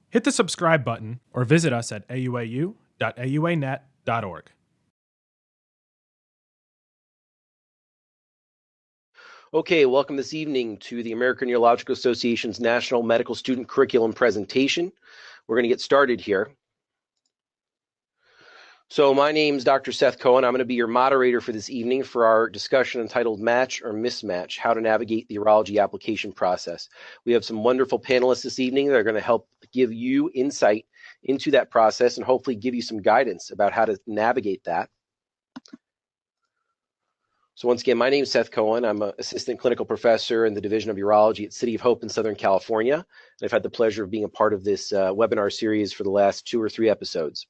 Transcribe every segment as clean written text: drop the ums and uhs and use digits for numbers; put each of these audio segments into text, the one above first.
Hit the subscribe button or visit us at auau.auanet.org. Okay, welcome this evening to the American Urological Association's National Medical Student Curriculum presentation. We're going to get started here. So my name is Dr. Seth Cohen. I'm going to be your moderator for this evening for our discussion entitled Match or Mismatch, How to Navigate the Urology Application Process. We have some wonderful panelists this evening that are going to help give you insight into that process and hopefully give you some guidance about how to navigate that. So once again, my name is Seth Cohen. I'm an assistant clinical professor in the Division of Urology at City of Hope in Southern California. And I've had the pleasure of being a part of this webinar series for the last 2 or 3 episodes.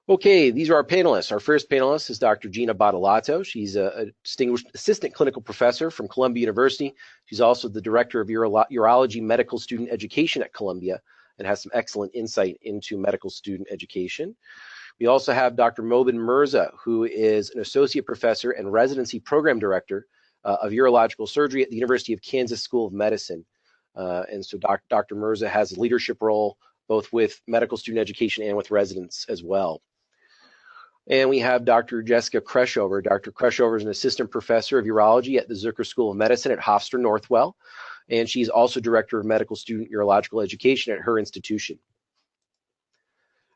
Okay, these are our panelists. Our first panelist is Dr. Gina Badaloto. She's a distinguished assistant clinical professor from Columbia University. She's also the director of Urology Medical Student Education at Columbia and has some excellent insight into medical student education. We also have Dr. Moben Mirza, who is an associate professor and residency program director of urological surgery at the University of Kansas School of Medicine. And so Dr. Mirza has a leadership role both with medical student education and with residents as well. And we have Dr. Jessica Kreshover. Dr. Kreshover is an assistant professor of urology at the Zucker School of Medicine at Hofstra Northwell, and she's also director of medical student urological education at her institution.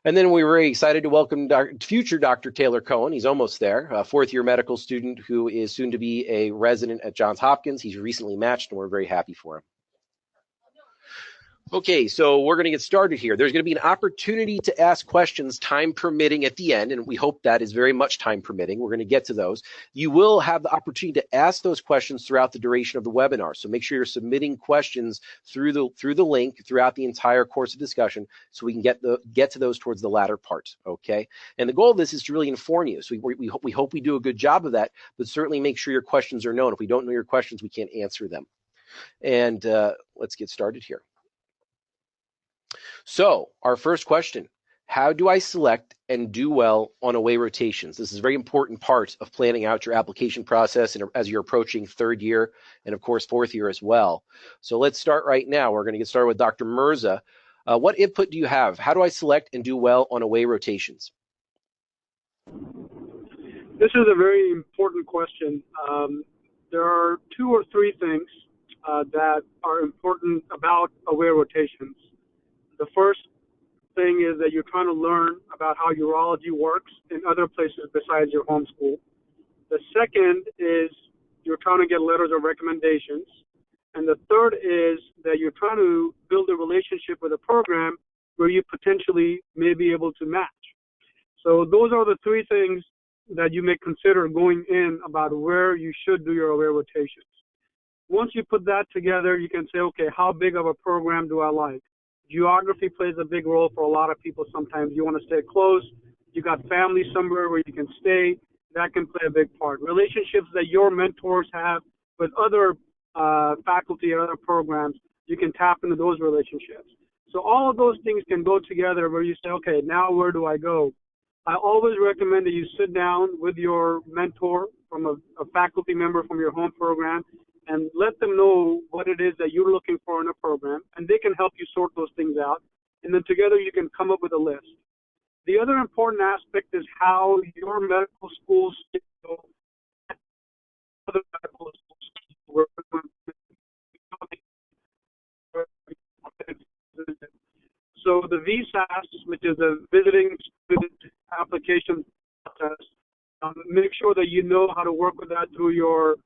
And then we were very excited to welcome future Dr. Taylor Kohn. He's almost there, a fourth-year medical student who is soon to be a resident at Johns Hopkins. He's recently matched, and we're very happy for him. Okay, so we're going to get started here. There's going to be an opportunity to ask questions, time permitting, at the end, and we hope that is very much time permitting. We're going to get to those. You will have the opportunity to ask those questions throughout the duration of the webinar, so make sure you're submitting questions through the link throughout the entire course of discussion so we can get to those towards the latter part, okay? And the goal of this is to really inform you, so we hope we do a good job of that, but certainly make sure your questions are known. If we don't know your questions, we can't answer them. And let's get started here. So our first question, how do I select and do well on away rotations? This is a very important part of planning out your application process and as you're approaching 3rd year and of course 4th year as well. So let's start right now. We're going to get started with Dr. Mirza. What input do you have? How do I select and do well on away rotations? This is a very important question. There are 2 or 3 things that are important about away rotations. The first thing is that you're trying to learn about how urology works in other places besides your home school. The second is you're trying to get letters of recommendations. And the third is that you're trying to build a relationship with a program where you potentially may be able to match. So those are the 3 things that you may consider going in about where you should do your away rotations. Once you put that together, you can say, okay, how big of a program do I like? Geography plays a big role for a lot of people sometimes. You want to stay close. You got family somewhere where you can stay. That can play a big part. Relationships that your mentors have with other faculty or other programs, you can tap into those relationships. So all of those things can go together where you say, okay, now where do I go? I always recommend that you sit down with your mentor from a faculty member from your home program and let them know what it is that you're looking for in a program, and they can help you sort those things out. And then together you can come up with a list. The other important aspect is how your medical schools, other medical schools work. So the VSAS, which is a visiting student application process, make sure that you know how to work with that through your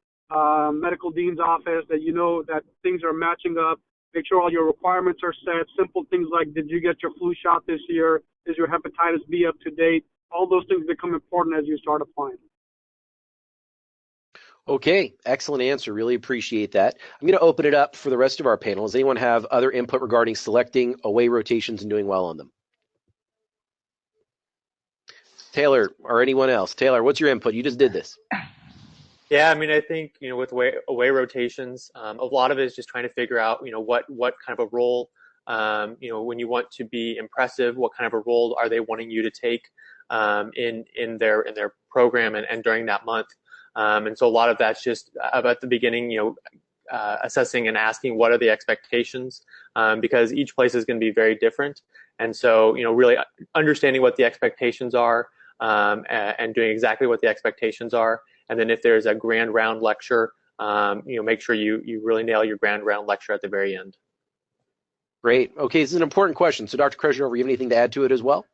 medical dean's office, that you know that things are matching up. Make sure all your requirements are set. Simple things like, did you get your flu shot this year? Is your hepatitis B up to date? All those things become important as you start applying. Okay, excellent answer. Really appreciate that. I'm going to open it up for the rest of our panel. Does anyone have other input regarding selecting away rotations and doing well on them? Taylor, or anyone else? Taylor, what's your input? You just did this. Yeah, I mean, I think, with away rotations, a lot of it is just trying to figure out, what kind of a role, when you want to be impressive, what kind of a role are they wanting you to take in their program and during that month. And so a lot of that's just about the beginning, assessing and asking what are the expectations, because each place is going to be very different. And so, really understanding what the expectations are, and doing exactly what the expectations are. And then if there's a grand round lecture, make sure you really nail your grand round lecture at the very end. Great. Okay, this is an important question. So Dr. Kreshover, you have anything to add to it as well?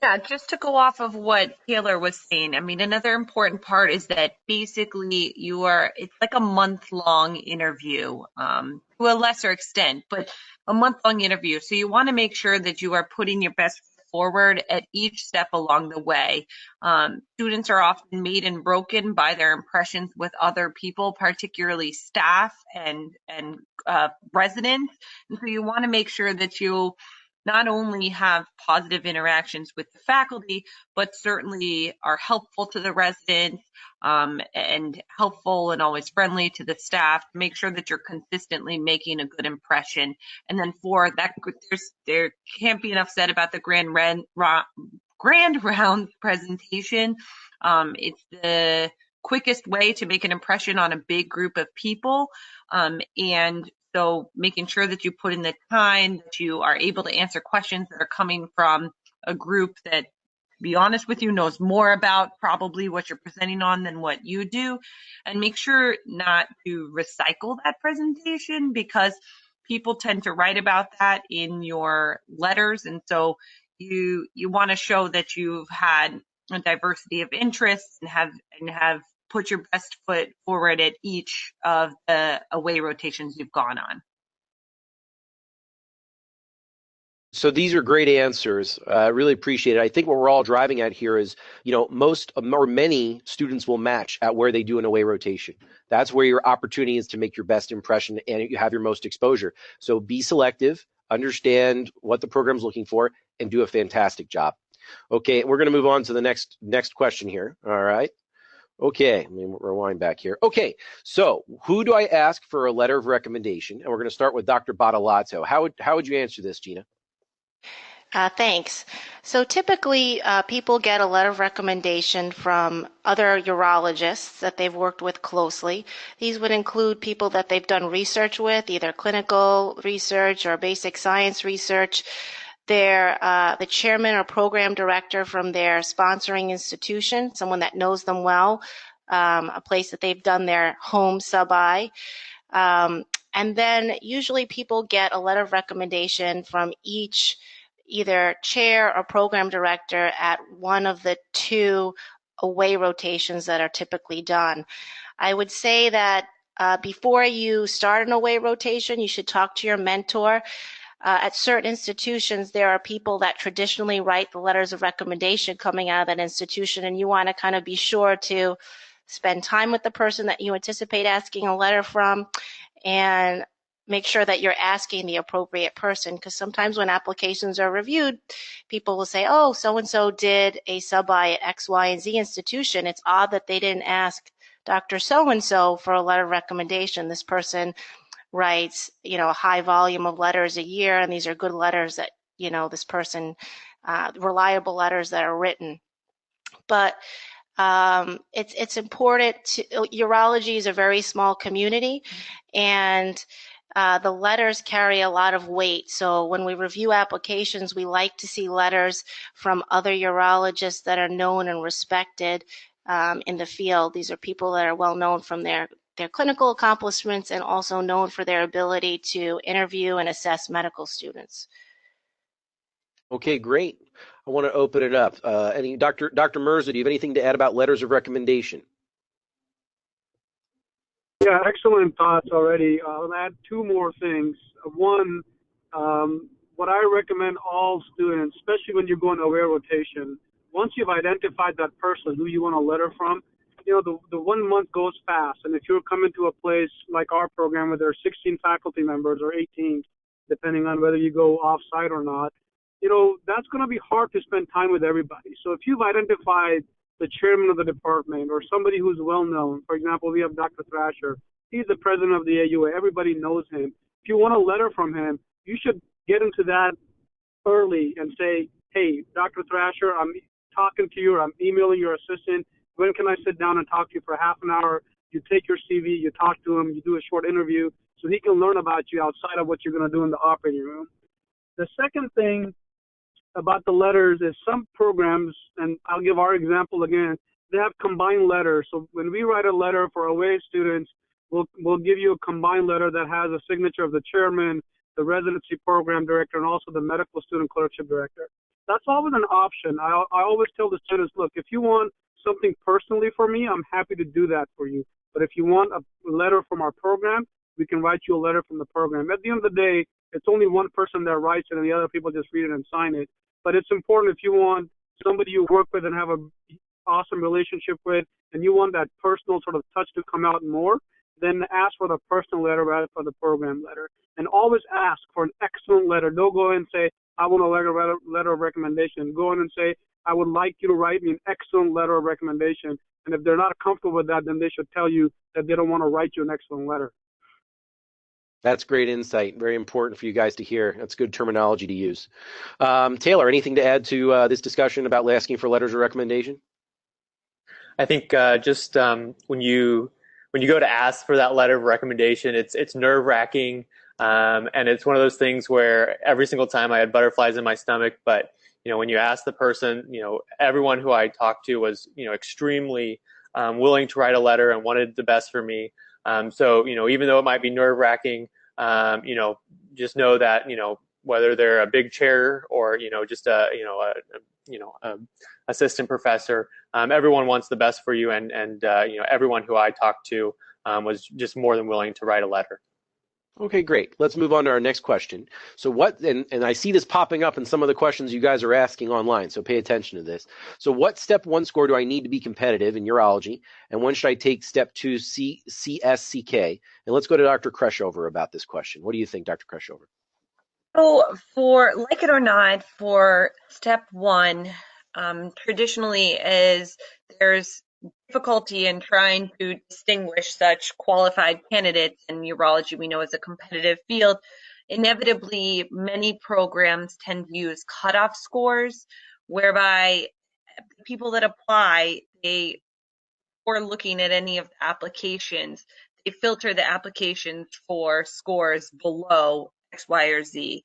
Yeah, just to go off of what Taylor was saying, I mean, another important part is that basically it's like a month-long interview, to a lesser extent, but a month-long interview. So you want to make sure that you are putting your best forward at each step along the way. Students are often made and broken by their impressions with other people, particularly staff and residents. And so you want to make sure that you not only have positive interactions with the faculty, but certainly are helpful to the residents, and helpful and always friendly to the staff. Make sure that you're consistently making a good impression. And then for that, there can't be enough said about the grand round presentation. It's the quickest way to make an impression on a big group of people, and so making sure that you put in the time, that you are able to answer questions that are coming from a group that, to be honest with you, knows more about probably what you're presenting on than what you do. And make sure not to recycle that presentation, because people tend to write about that in your letters. And so you want to show that you've had a diversity of interests and have put your best foot forward at each of the away rotations you've gone on. So these are great answers. I really appreciate it. I think what we're all driving at here is, most or many students will match at where they do an away rotation. That's where your opportunity is to make your best impression and you have your most exposure. So be selective, understand what the program's looking for, and do a fantastic job. Okay, we're going to move on to the next question here. All right. Okay, let me rewind back here. Okay, so who do I ask for a letter of recommendation? And we're going to start with Dr. Bottolotto. How would you answer this, Gina? Thanks. So typically, people get a letter of recommendation from other urologists that they've worked with closely. These would include people that they've done research with, either clinical research or basic science research. They're the chairman or program director from their sponsoring institution, someone that knows them well, a place that they've done their home sub-I. And then usually people get a letter of recommendation from each either chair or program director at one of the two away rotations that are typically done. I would say that before you start an away rotation, you should talk to your mentor. At certain institutions, there are people that traditionally write the letters of recommendation coming out of that institution, and you want to kind of be sure to spend time with the person that you anticipate asking a letter from and make sure that you're asking the appropriate person, because sometimes when applications are reviewed, people will say, oh, so-and-so did a sub-I at X, Y, and Z institution. It's odd that they didn't ask Dr. So-and-so for a letter of recommendation. This person writes, a high volume of letters a year, and these are good letters that, this person, reliable letters that are written. But it's important urology is a very small community, and the letters carry a lot of weight. So when we review applications, we like to see letters from other urologists that are known and respected in the field. These are people that are well known from their clinical accomplishments and also known for their ability to interview and assess medical students. Okay, great. I want to open it up. Dr. Mirza, do you have anything to add about letters of recommendation? Yeah, excellent thoughts already. I'll add two more things. One, what I recommend all students, especially when you're going away rotation, once you've identified that person who you want a letter from, the 1 month goes fast. And if you're coming to a place like our program where there are 16 faculty members or 18, depending on whether you go off-site or not, that's going to be hard to spend time with everybody. So if you've identified the chairman of the department or somebody who's well-known, for example, we have Dr. Thrasher. He's the president of the AUA. Everybody knows him. If you want a letter from him, you should get into that early and say, hey, Dr. Thrasher, I'm talking to you, or I'm emailing your assistant. When can I sit down and talk to you for half an hour? You take your CV, you talk to him, you do a short interview, so he can learn about you outside of what you're going to do in the operating room. The second thing about the letters is some programs, and I'll give our example again, they have combined letters. So when we write a letter for OA students, we'll give you a combined letter that has a signature of the chairman, the residency program director, and also the medical student clerkship director. That's always an option. I always tell the students, look, if you want something personally for me, I'm happy to do that for you. But if you want a letter from our program, we can write you a letter from the program. At the end of the day, it's only one person that writes it and the other people just read it and sign it. But it's important if you want somebody you work with and have an awesome relationship with, and you want that personal sort of touch to come out more, then ask for the personal letter rather for the program letter. And always ask for an excellent letter. Don't go in and say, I want a letter of recommendation. Go in and say, I would like you to write me an excellent letter of recommendation. And if they're not comfortable with that, then they should tell you that they don't want to write you an excellent letter. That's great insight. Very important for you guys to hear. That's good terminology to use. Taylor, anything to add to this discussion about asking for letters of recommendation? I think just when you go to ask for that letter of recommendation, it's nerve-wracking, and it's one of those things where every single time I had butterflies in my stomach. But when you ask the person, everyone who I talked to was extremely willing to write a letter and wanted the best for me. So even though it might be nerve-wracking, just know that whether they're a big chair or just a assistant professor, everyone wants the best for you, and everyone who I talked to was just more than willing to write a letter. Okay, great. Let's move on to our next question. So what, and I see this popping up in some of the questions you guys are asking online, so pay attention to this. So what step 1 score do I need to be competitive in urology, and when should I take step 2 CSCK? And let's go to Dr. Kreshover about this question. What do you think, Dr. Kreshover? So for, like it or not, for step 1, traditionally there's difficulty in trying to distinguish such qualified candidates, in urology we know is a competitive field. Inevitably, many programs tend to use cutoff scores, whereby people that apply, before looking at any of the applications, they filter the applications for scores below X, Y, or Z.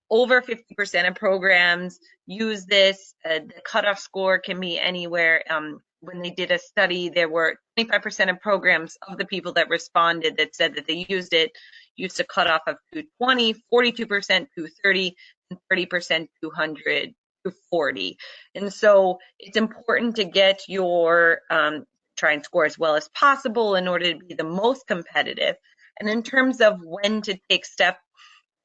Over 50% of programs use this. The cutoff score can be anywhere. When they did a study, there were 25% of programs of the people that responded that said that they used a cutoff of 220, 42% 230, and 30% 200 to 40. And so it's important to get your try and score as well as possible in order to be the most competitive. And in terms of when to take step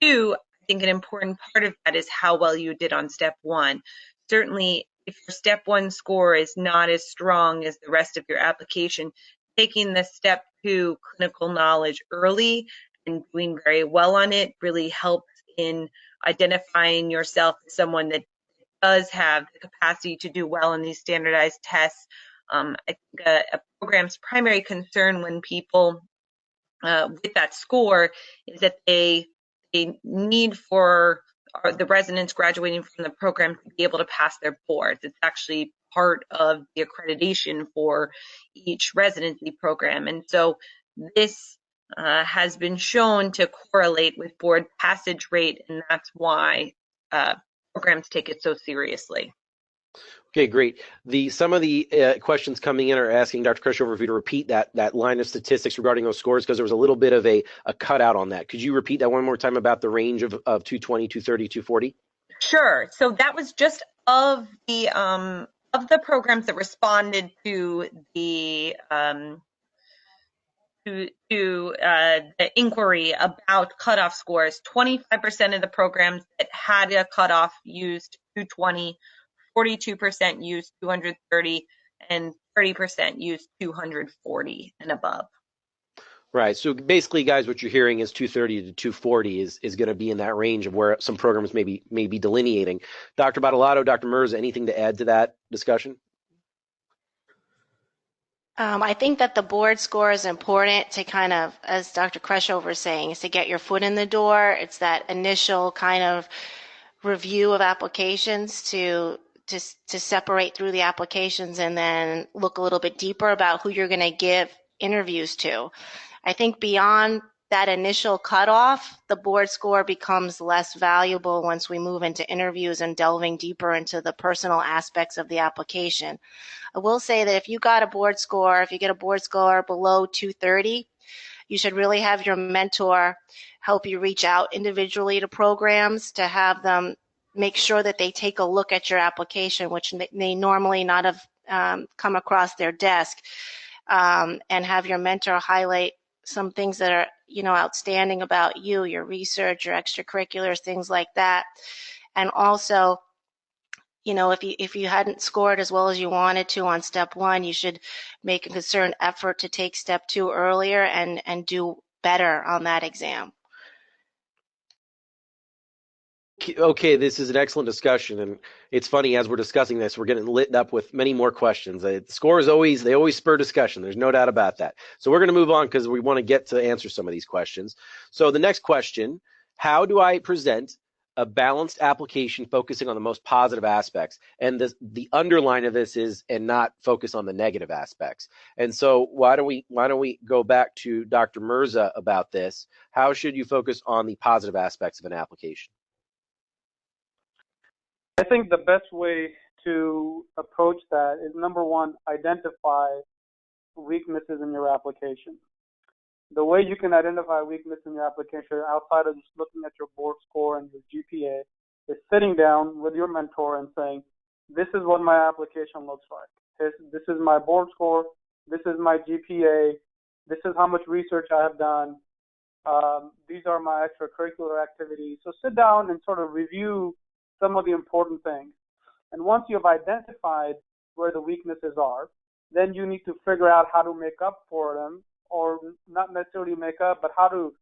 2, I think an important part of that is how well you did on step 1. Certainly, if your step 1 score is not as strong as the rest of your application, taking the step 2 clinical knowledge early and doing very well on it really helps in identifying yourself as someone that does have the capacity to do well in these standardized tests. I think a program's primary concern when people with that score is that they need for the residents graduating from the program to be able to pass their boards. It's actually part of the accreditation for each residency program. And so this has been shown to correlate with board passage rate, and that's why programs take it so seriously. Okay, great. Some of the questions coming in are asking Dr. Kreshover for you to repeat that line of statistics regarding those scores, because there was a little bit of a cutout on that. Could you repeat that one more time about the range of 220, 230, 240? Sure. So that was just of the programs that responded to the the inquiry about cutoff scores. 25% of the programs that had a cutoff used 220. 42% used 230, and 30% used 240 and above. Right. So basically, guys, what you're hearing is 230 to 240 is going to be in that range of where some programs may be delineating. Dr. Bottolotto, Dr. Mirza, anything to add to that discussion? I think that the board score is important to kind of, as Dr. Kreshover is saying, is to get your foot in the door. It's that initial kind of review of applications to separate through the applications and then look a little bit deeper about who you're going to give interviews to. I think beyond that initial cutoff, the board score becomes less valuable once we move into interviews and delving deeper into the personal aspects of the application. I will say that if you get a board score below 230, you should really have your mentor help you reach out individually to programs to have them make sure that they take a look at your application, which may normally not have come across their desk, and have your mentor highlight some things that are, outstanding about you, your research, your extracurriculars, things like that. And also, if you hadn't scored as well as you wanted to on step 1, you should make a concerted effort to take step 2 earlier and do better on that exam. Okay, this is an excellent discussion, and it's funny as we're discussing this, we're getting lit up with many more questions. Scores always spur discussion. There's no doubt about that. So we're going to move on because we want to get to answer some of these questions. So the next question, how do I present a balanced application focusing on the most positive aspects? And the underline of this is, and not focus on the negative aspects. And so why don't we go back to Dr. Mirza about this? How should you focus on the positive aspects of an application? I think the best way to approach that is, number one, identify weaknesses in your application. The way you can identify weakness in your application outside of just looking at your board score and your GPA is sitting down with your mentor and saying, this is what my application looks like. This is my board score. This is my GPA. This is how much research I have done. These are my extracurricular activities. So sit down and sort of review some of the important things. And once you have identified where the weaknesses are, then you need to figure out how to make up for them, or not necessarily make up, but how to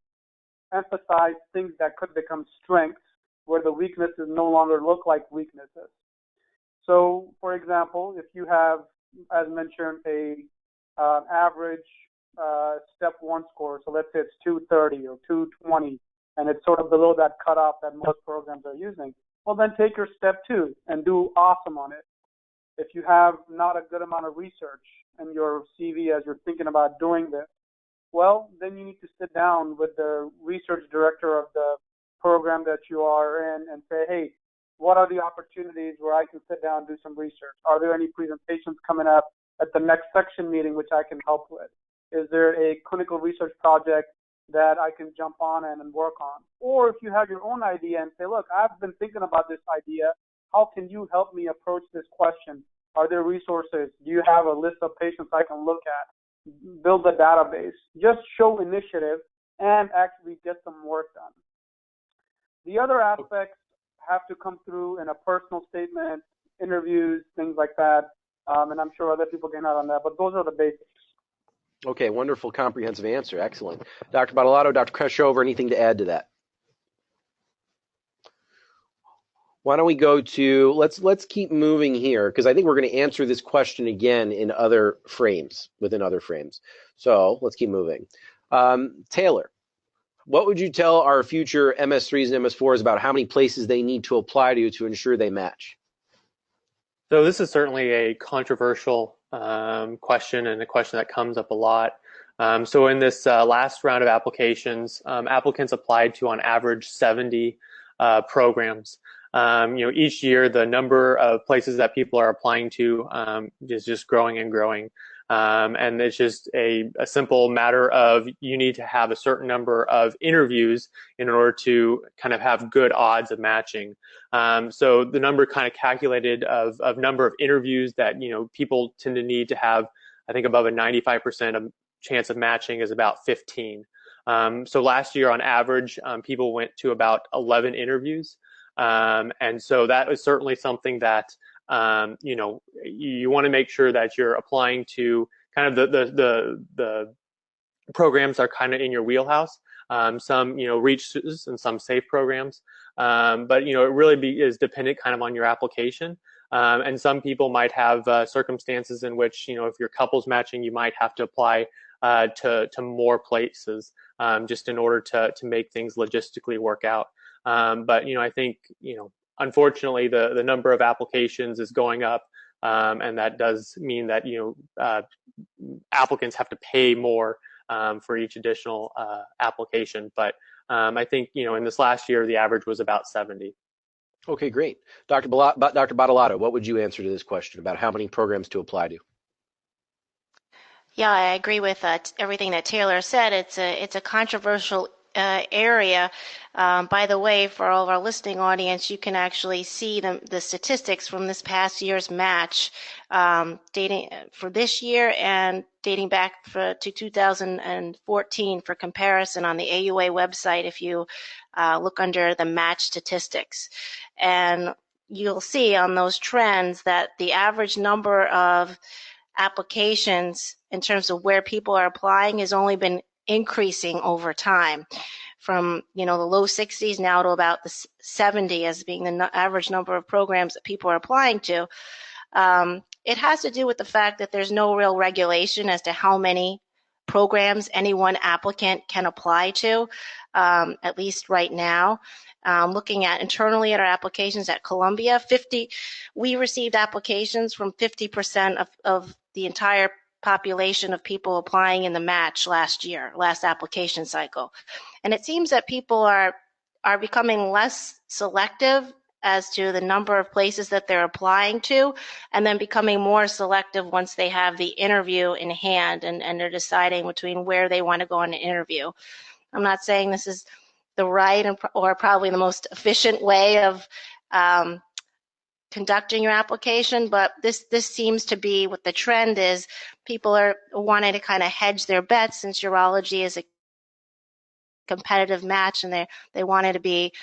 emphasize things that could become strengths where the weaknesses no longer look like weaknesses. So, for example, if you have, as mentioned, average step 1 score, so let's say it's 230 or 220, and it's sort of below that cutoff that most programs are using, well, then take your step 2 and do awesome on it. If you have not a good amount of research in your CV as you're thinking about doing this, well, then you need to sit down with the research director of the program that you are in and say, hey, what are the opportunities where I can sit down and do some research? Are there any presentations coming up at the next section meeting which I can help with? Is there a clinical research project that I can jump on and work on? Or if you have your own idea and say, look, I've been thinking about this idea. How can you help me approach this question? Are there resources? Do you have a list of patients I can look at? Build a database. Just show initiative and actually get some work done. The other aspects have to come through in a personal statement, interviews, things like that. And I'm sure other people can add on that, but those are the basics. Okay, wonderful, comprehensive answer. Excellent. Dr. Bottolotto, Dr. Kreshover, anything to add to that? Why don't we go to, let's keep moving here, because I think we're going to answer this question again in other frames, within other frames. So let's keep moving. Taylor, what would you tell our future MS3s and MS4s about how many places they need to apply to ensure they match? So this is certainly a controversial question, and a question that comes up a lot. So in this last round of applications, applicants applied to on average 70 programs. Each year the number of places that people are applying to is just growing and growing. And it's just a simple matter of you need to have a certain number of interviews in order to kind of have good odds of matching. So the number kind of calculated of number of interviews that, people tend to need to have, I think above a 95% of chance of matching is about 15. So last year on average, people went to about 11 interviews. And so that was certainly something that, you want to make sure that you're applying to kind of the programs are kind of in your wheelhouse. Some, reaches and some safe programs. But, it really is dependent kind of on your application. And some people might have circumstances in which, if you're couples matching, you might have to apply to more places just in order to make things logistically work out. But, I think, unfortunately, the number of applications is going up, and that does mean that, applicants have to pay more for each additional application. But I think, in this last year, the average was about 70. Okay, great. Dr. Bottolotto, what would you answer to this question about how many programs to apply to? Yeah, I agree with everything that Taylor said. It's a controversial area. By the way, for all of our listening audience, you can actually see the statistics from this past year's match, dating for this year and dating back to 2014 for comparison on the AUA website if you look under the match statistics. And you'll see on those trends that the average number of applications in terms of where people are applying has only been increasing over time from the low 60s now to about the 70 as being the average number of programs that people are applying to. It has to do with the fact that there's no real regulation as to how many programs any one applicant can apply to, at least right now. Looking at internally at our applications at Columbia, we received applications from 50% of the entire population of people applying in the match last application cycle. And it seems that people are becoming less selective as to the number of places that they're applying to, and then becoming more selective once they have the interview in hand and they're deciding between where they want to go on an interview. I'm not saying this is the right or probably the most efficient way of conducting your application, but this seems to be what the trend is. People are wanting to kind of hedge their bets since urology is a competitive match, and they wanted to be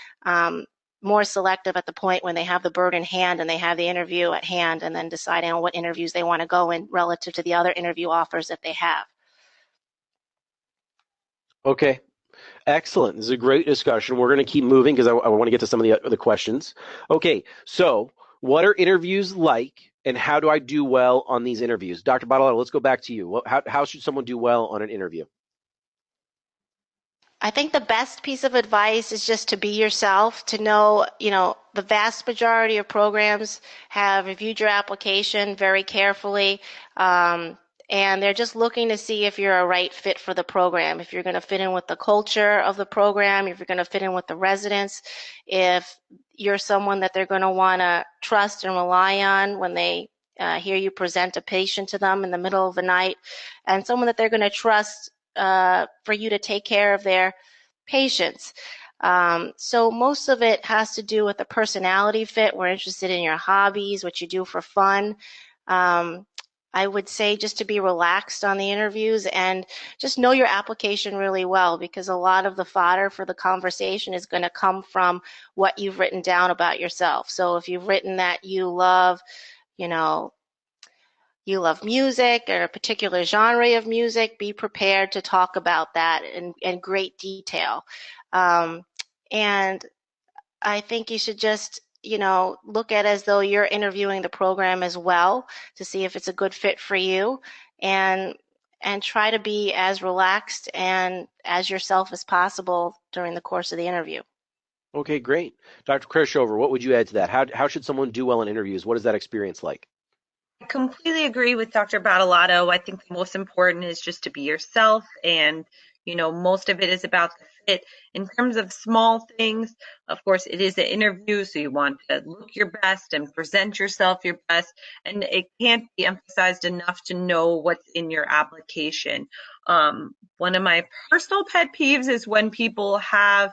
more selective at the point when they have the bird in hand and they have the interview at hand, and then deciding on what interviews they want to go in relative to the other interview offers that they have. Okay. Excellent. This is a great discussion. We're going to keep moving because I want to get to some of the other questions. Okay, so what are interviews like, and how do I do well on these interviews? Dr. Bottolotto, let's go back to you. How should someone do well on an interview? I think the best piece of advice is just to be yourself, to know, the vast majority of programs have reviewed your application very carefully, and they're just looking to see if you're a right fit for the program, if you're going to fit in with the culture of the program, if you're going to fit in with the residents, if you're someone that they're going to want to trust and rely on when they hear you present a patient to them in the middle of the night, and someone that they're going to trust for you to take care of their patients. So most of it has to do with the personality fit. We're interested in your hobbies, what you do for fun. I would say just to be relaxed on the interviews and just know your application really well, because a lot of the fodder for the conversation is going to come from what you've written down about yourself. So if you've written that you love music or a particular genre of music, be prepared to talk about that in great detail. And I think you should just, look at it as though you're interviewing the program as well to see if it's a good fit for you, and try to be as relaxed and as yourself as possible during the course of the interview. Okay, great. Dr. Kreshover, what would you add to that? How should someone do well in interviews? What is that experience like? I completely agree with Dr. Bottolotto. I think the most important is just to be yourself, and most of it is about the fit. In terms of small things, of course, it is an interview, so you want to look your best and present yourself your best, and it can't be emphasized enough to know what's in your application. One of my personal pet peeves is when people have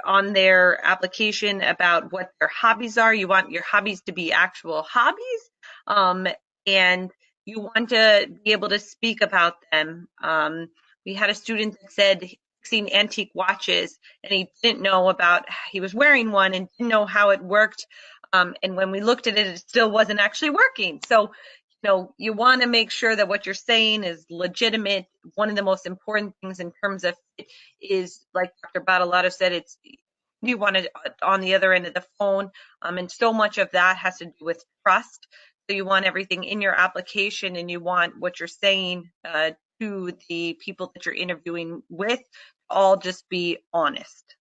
on their application about what their hobbies are. You want your hobbies to be actual hobbies, and you want to be able to speak about them. We had a student that said fixing antique watches, and he didn't know he was wearing one and didn't know how it worked. And when we looked at it, it still wasn't actually working. So, you want to make sure that what you're saying is legitimate. One of the most important things in terms of fit is, like Dr. Badaloto said, you want it on the other end of the phone. And so much of that has to do with trust. So you want everything in your application, and you want what you're saying to the people that you're interviewing with all just be honest.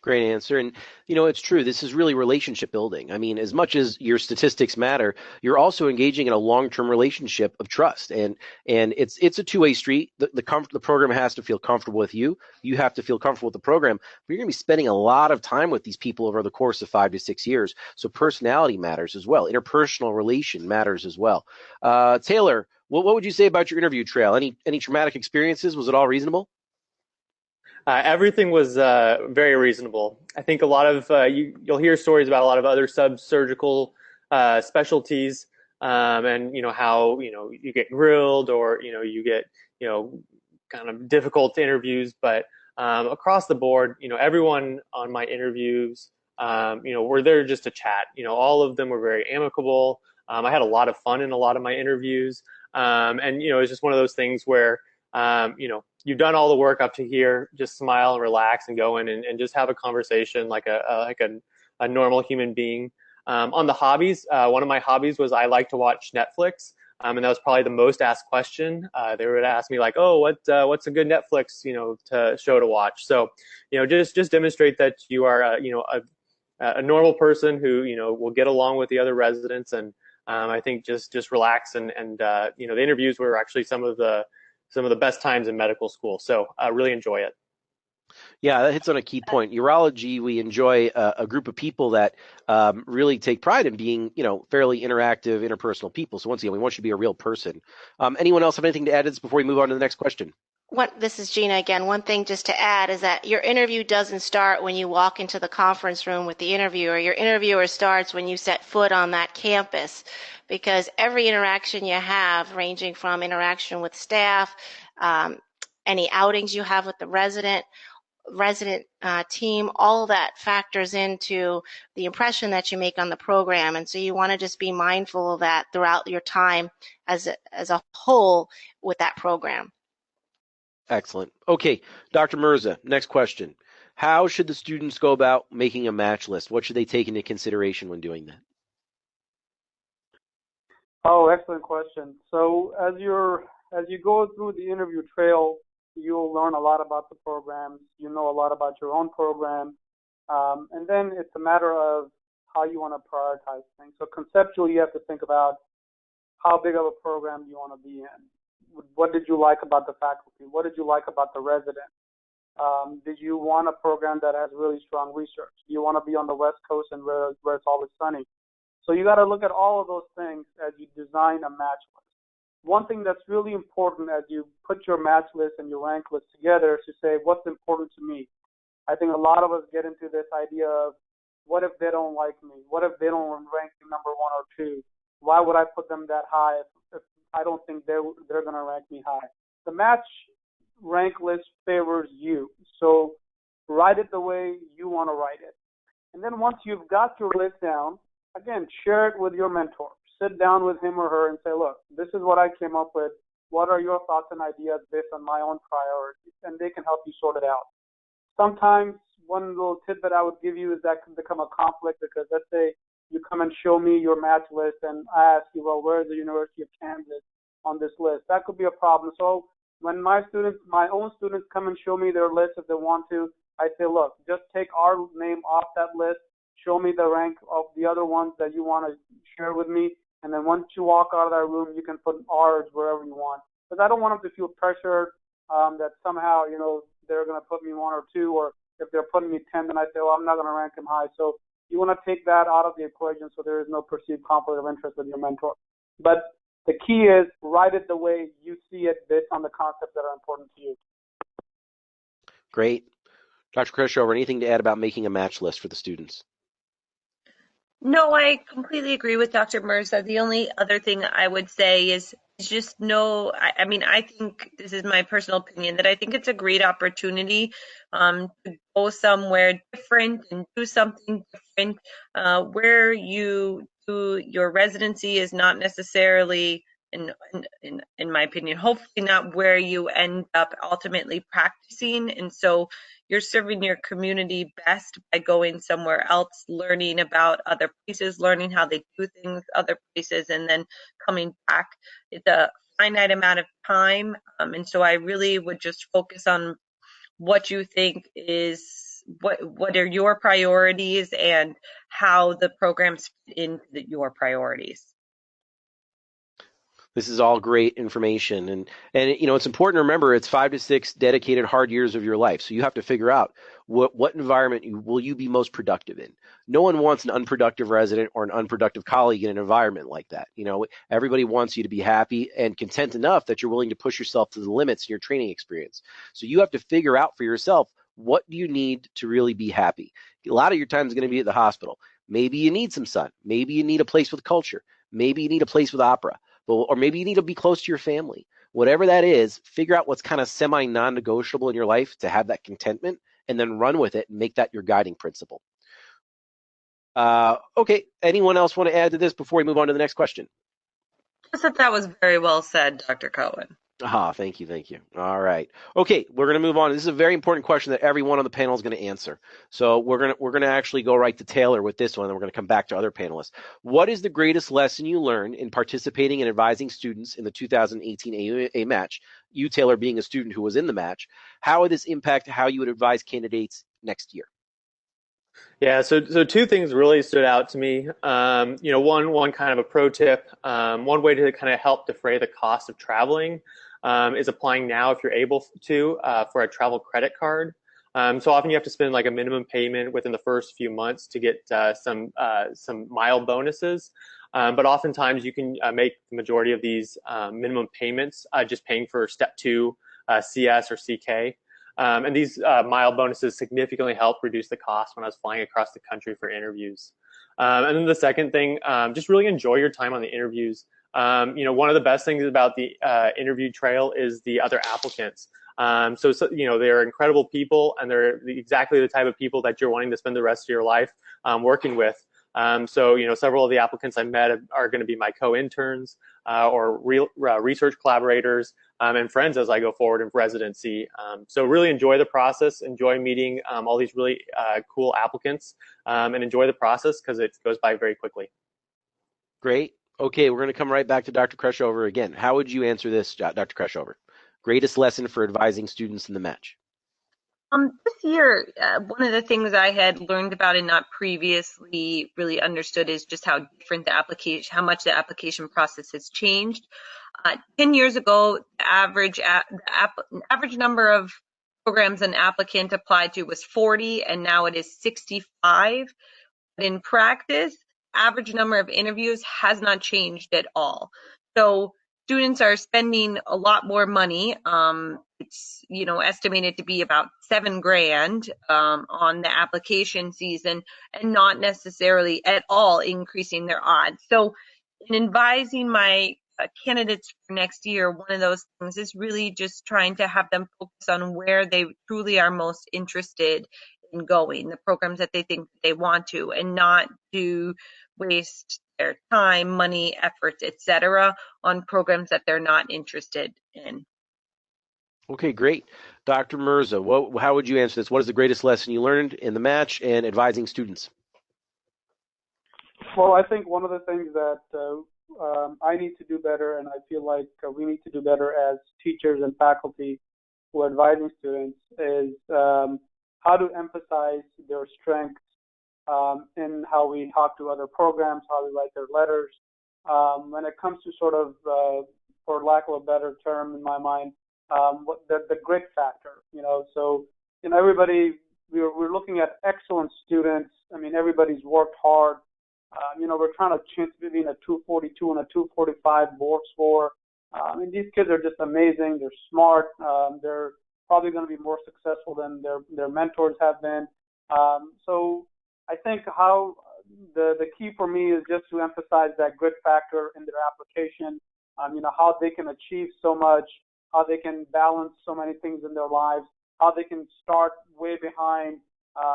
Great answer. And, it's true. This is really relationship building. I mean, as much as your statistics matter, you're also engaging in a long-term relationship of trust. And it's a two-way street. The program has to feel comfortable with you. You have to feel comfortable with the program. But you're going to be spending a lot of time with these people over the course of 5 to 6 years. So personality matters as well. Interpersonal relation matters as well. Taylor, what would you say about your interview trail? Any traumatic experiences? Was it all reasonable? Everything was very reasonable. I think a lot of you'll hear stories about a lot of other sub-surgical specialties, and how you get grilled or you get kind of difficult interviews. But across the board, everyone on my interviews, were there just to chat. All of them were very amicable. I had a lot of fun in a lot of my interviews, and it's just one of those things where you've done all the work up to here, just smile and relax and go in and just have a conversation like a normal human being. On the hobbies, one of my hobbies was I like to watch Netflix. And that was probably the most asked question. They would ask me like, oh, what's a good Netflix, show to watch? So, just demonstrate that you are, a normal person who, will get along with the other residents. And I think just relax and the interviews were actually some of the best times in medical school. So I really enjoy it. Yeah, that hits on a key point. Urology, we enjoy a group of people that really take pride in being, fairly interactive, interpersonal people. So once again, we want you to be a real person. Anyone else have anything to add to this before we move on to the next question? This is Gina again. One thing just to add is that your interview doesn't start when you walk into the conference room with the interviewer. Your interviewer starts when you set foot on that campus, because every interaction you have, ranging from interaction with staff, any outings you have with the resident team, all of that factors into the impression that you make on the program. And so you want to just be mindful of that throughout your time as a whole with that program. Excellent. Okay, Dr. Mirza, next question. How should the students go about making a match list? What should they take into consideration when doing that? Oh, excellent question. So as you go through the interview trail, you'll learn a lot about the programs. You know a lot about your own program. And then it's a matter of how you want to prioritize things. So conceptually, you have to think about how big of a program you want to be in. What did you like about the faculty? What did you like about the resident? Did you want a program that has really strong research? Do you want to be on the West Coast and where it's always sunny? So you got to look at all of those things as you design a match list. One thing that's really important as you put your match list and your rank list together is to say, what's important to me? I think a lot of us get into this idea of, what if they don't like me? What if they don't rank me number 1 or 2? Why would I put them that high if I don't think they're going to rank me high? The match rank list favors you. So write it the way you want to write it. And then once you've got your list down, again, share it with your mentor. Sit down with him or her and say, look, this is what I came up with. What are your thoughts and ideas based on my own priorities? And they can help you sort it out. Sometimes one little tidbit I would give you is that can become a conflict, because let's say you come and show me your match list and I ask you, well, where is the University of Kansas on this list? That could be a problem. So when my own students come and show me their list if they want to, I say, look, just take our name off that list. Show me the rank of the other ones that you want to share with me. And then once you walk out of that room, you can put ours wherever you want. Because I don't want them to feel pressured that somehow, they're going to put me 1 or 2, or if they're putting me 10, then I say, well, I'm not going to rank them high. So you want to take that out of the equation so there is no perceived conflict of interest with your mentor. But the key is write it the way you see it based on the concepts that are important to you. Great. Dr. Kreshover, anything to add about making a match list for the students? No, I completely agree with Dr. Mirza. The only other thing I would say is just know, I think this is my personal opinion, that I think it's a great opportunity to go somewhere different and do something different. Where you do your residency is not necessarily, in my opinion, hopefully not where you end up ultimately practicing. And so you're serving your community best by going somewhere else, learning about other places, learning how they do things other places, and then coming back. It's a finite amount of time. And so I really would just focus on what you think is what are your priorities and how the programs fit into your priorities. This is all great information, and it's important to remember it's 5 to 6 dedicated hard years of your life. So you have to figure out what environment will you be most productive in. No one wants an unproductive resident or an unproductive colleague in an environment like that. Everybody wants you to be happy and content enough that you're willing to push yourself to the limits in your training experience. So you have to figure out for yourself, what do you need to really be happy? A lot of your time is going to be at the hospital. Maybe you need some sun. Maybe you need a place with culture. Maybe you need a place with opera. Or maybe you need to be close to your family. Whatever that is, figure out what's kind of semi-non-negotiable in your life to have that contentment, and then run with it and make that your guiding principle. Okay, anyone else want to add to this before we move on to the next question? I thought that was very well said, Dr. Cohen. Thank you. All right. Okay, we're going to move on. This is a very important question that everyone on the panel is going to answer. So we're going to actually go right to Taylor with this one, and then we're going to come back to other panelists. What is the greatest lesson you learned in participating and advising students in the 2018 AUA match? You, Taylor, being a student who was in the match, how would this impact how you would advise candidates next year? Yeah, so two things really stood out to me. One kind of a pro tip. One way to kind of help defray the cost of traveling is applying now, if you're able to, for a travel credit card. So often you have to spend like a minimum payment within the first few months to get some mile bonuses. But oftentimes you can make the majority of these minimum payments just paying for step 2 CS or CK. And these mile bonuses significantly help reduce the cost when I was flying across the country for interviews. And then the second thing, just really enjoy your time on the interviews. One of the best things about the interview trail is the other applicants. So they're incredible people, and they're exactly the type of people that you're wanting to spend the rest of your life working with. Several of the applicants I met are going to be my co-interns or research collaborators and friends as I go forward in residency. So really enjoy the process, enjoy meeting all these really cool applicants, and enjoy the process because it goes by very quickly. Great. Okay, we're going to come right back to Dr. Kreshover again. How would you answer this, Dr. Kreshover? Greatest lesson for advising students in the match? This year, one of the things I had learned about and not previously really understood is just how different how much the application process has changed. 10 years ago, the average number of programs an applicant applied to was 40, and now it is 65. But in practice, average number of interviews has not changed at all. So students are spending a lot more money. It's estimated to be about $7,000 on the application season, and not necessarily at all increasing their odds. So in advising my candidates for next year, one of those things is really just trying to have them focus on where they truly are most interested in going, the programs that they think they want to, and not to waste their time, money, efforts, etc., on programs that they're not interested in. Okay, great. Dr. Mirza, how would you answer this? What is the greatest lesson you learned in the match and advising students? Well, I think one of the things that I need to do better, and I feel like we need to do better as teachers and faculty who are advising students, is how to emphasize their strengths in how we talk to other programs, how we write their letters. When it comes to sort of, for lack of a better term in my mind, the grit factor, so everybody, we're looking at excellent students. I mean, everybody's worked hard. We're trying to chase between a 242 and a 245 board score. These kids are just amazing. They're smart. They're probably going to be more successful than their mentors have been. So I think how the key for me is just to emphasize that grit factor in their application. How they can achieve so much, how they can balance so many things in their lives, how they can start way behind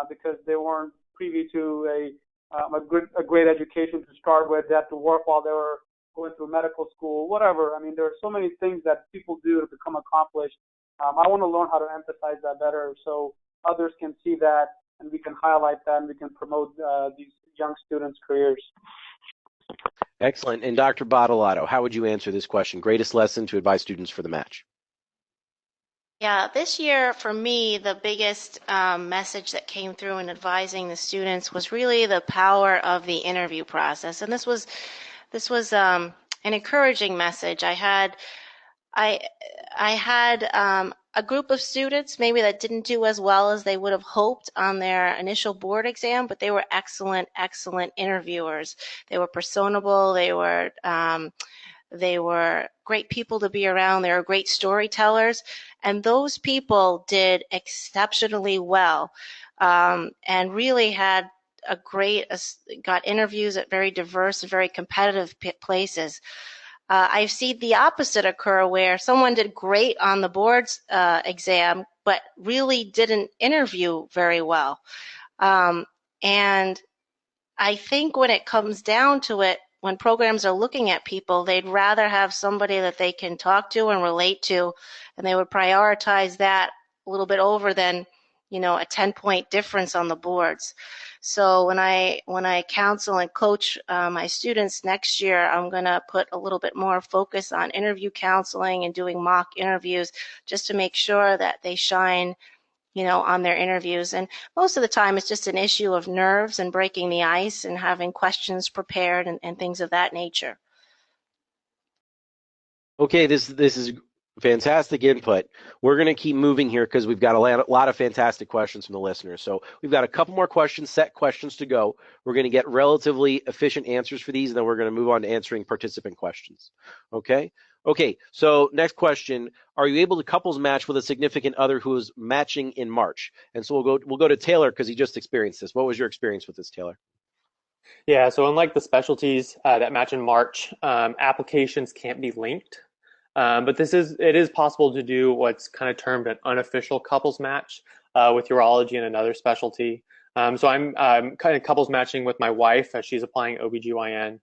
because they weren't privy to a great education to start with. They had to work while they were going through medical school, whatever. There are so many things that people do to become accomplished. I want to learn how to emphasize that better so others can see that, and we can highlight that, and we can promote these young students' careers. Excellent. And Dr. Bottolotto, how would you answer this question? Greatest lesson to advise students for the match? Yeah, this year for me, the biggest message that came through in advising the students was really the power of the interview process, and this was an encouraging message. I had a group of students maybe that didn't do as well as they would have hoped on their initial board exam, but they were excellent, excellent interviewers. They were personable. They were great people to be around. They were great storytellers. And those people did exceptionally well, and really had got interviews at very diverse and very competitive places. I've seen the opposite occur where someone did great on the board's exam, but really didn't interview very well. And I think when it comes down to it, when programs are looking at people, they'd rather have somebody that they can talk to and relate to, and they would prioritize that a little bit over than, a 10-point difference on the boards. So when I counsel and coach my students next year, I'm going to put a little bit more focus on interview counseling and doing mock interviews just to make sure that they shine on their interviews. And most of the time it's just an issue of nerves and breaking the ice and having questions prepared and things of that nature. Okay, this is fantastic input. We're going to keep moving here because we've got a lot of fantastic questions from the listeners. So we've got a couple more set questions to go. We're going to get relatively efficient answers for these, and then we're going to move on to answering participant questions. Okay, so next question. Are you able to couples match with a significant other who is matching in March? And so we'll go to Taylor because he just experienced this. What was your experience with this, Taylor? Yeah, so unlike the specialties that match in March, applications can't be linked. But it is possible to do what's kind of termed an unofficial couples match with urology and another specialty. So I'm kind of couples matching with my wife as she's applying OBGYN.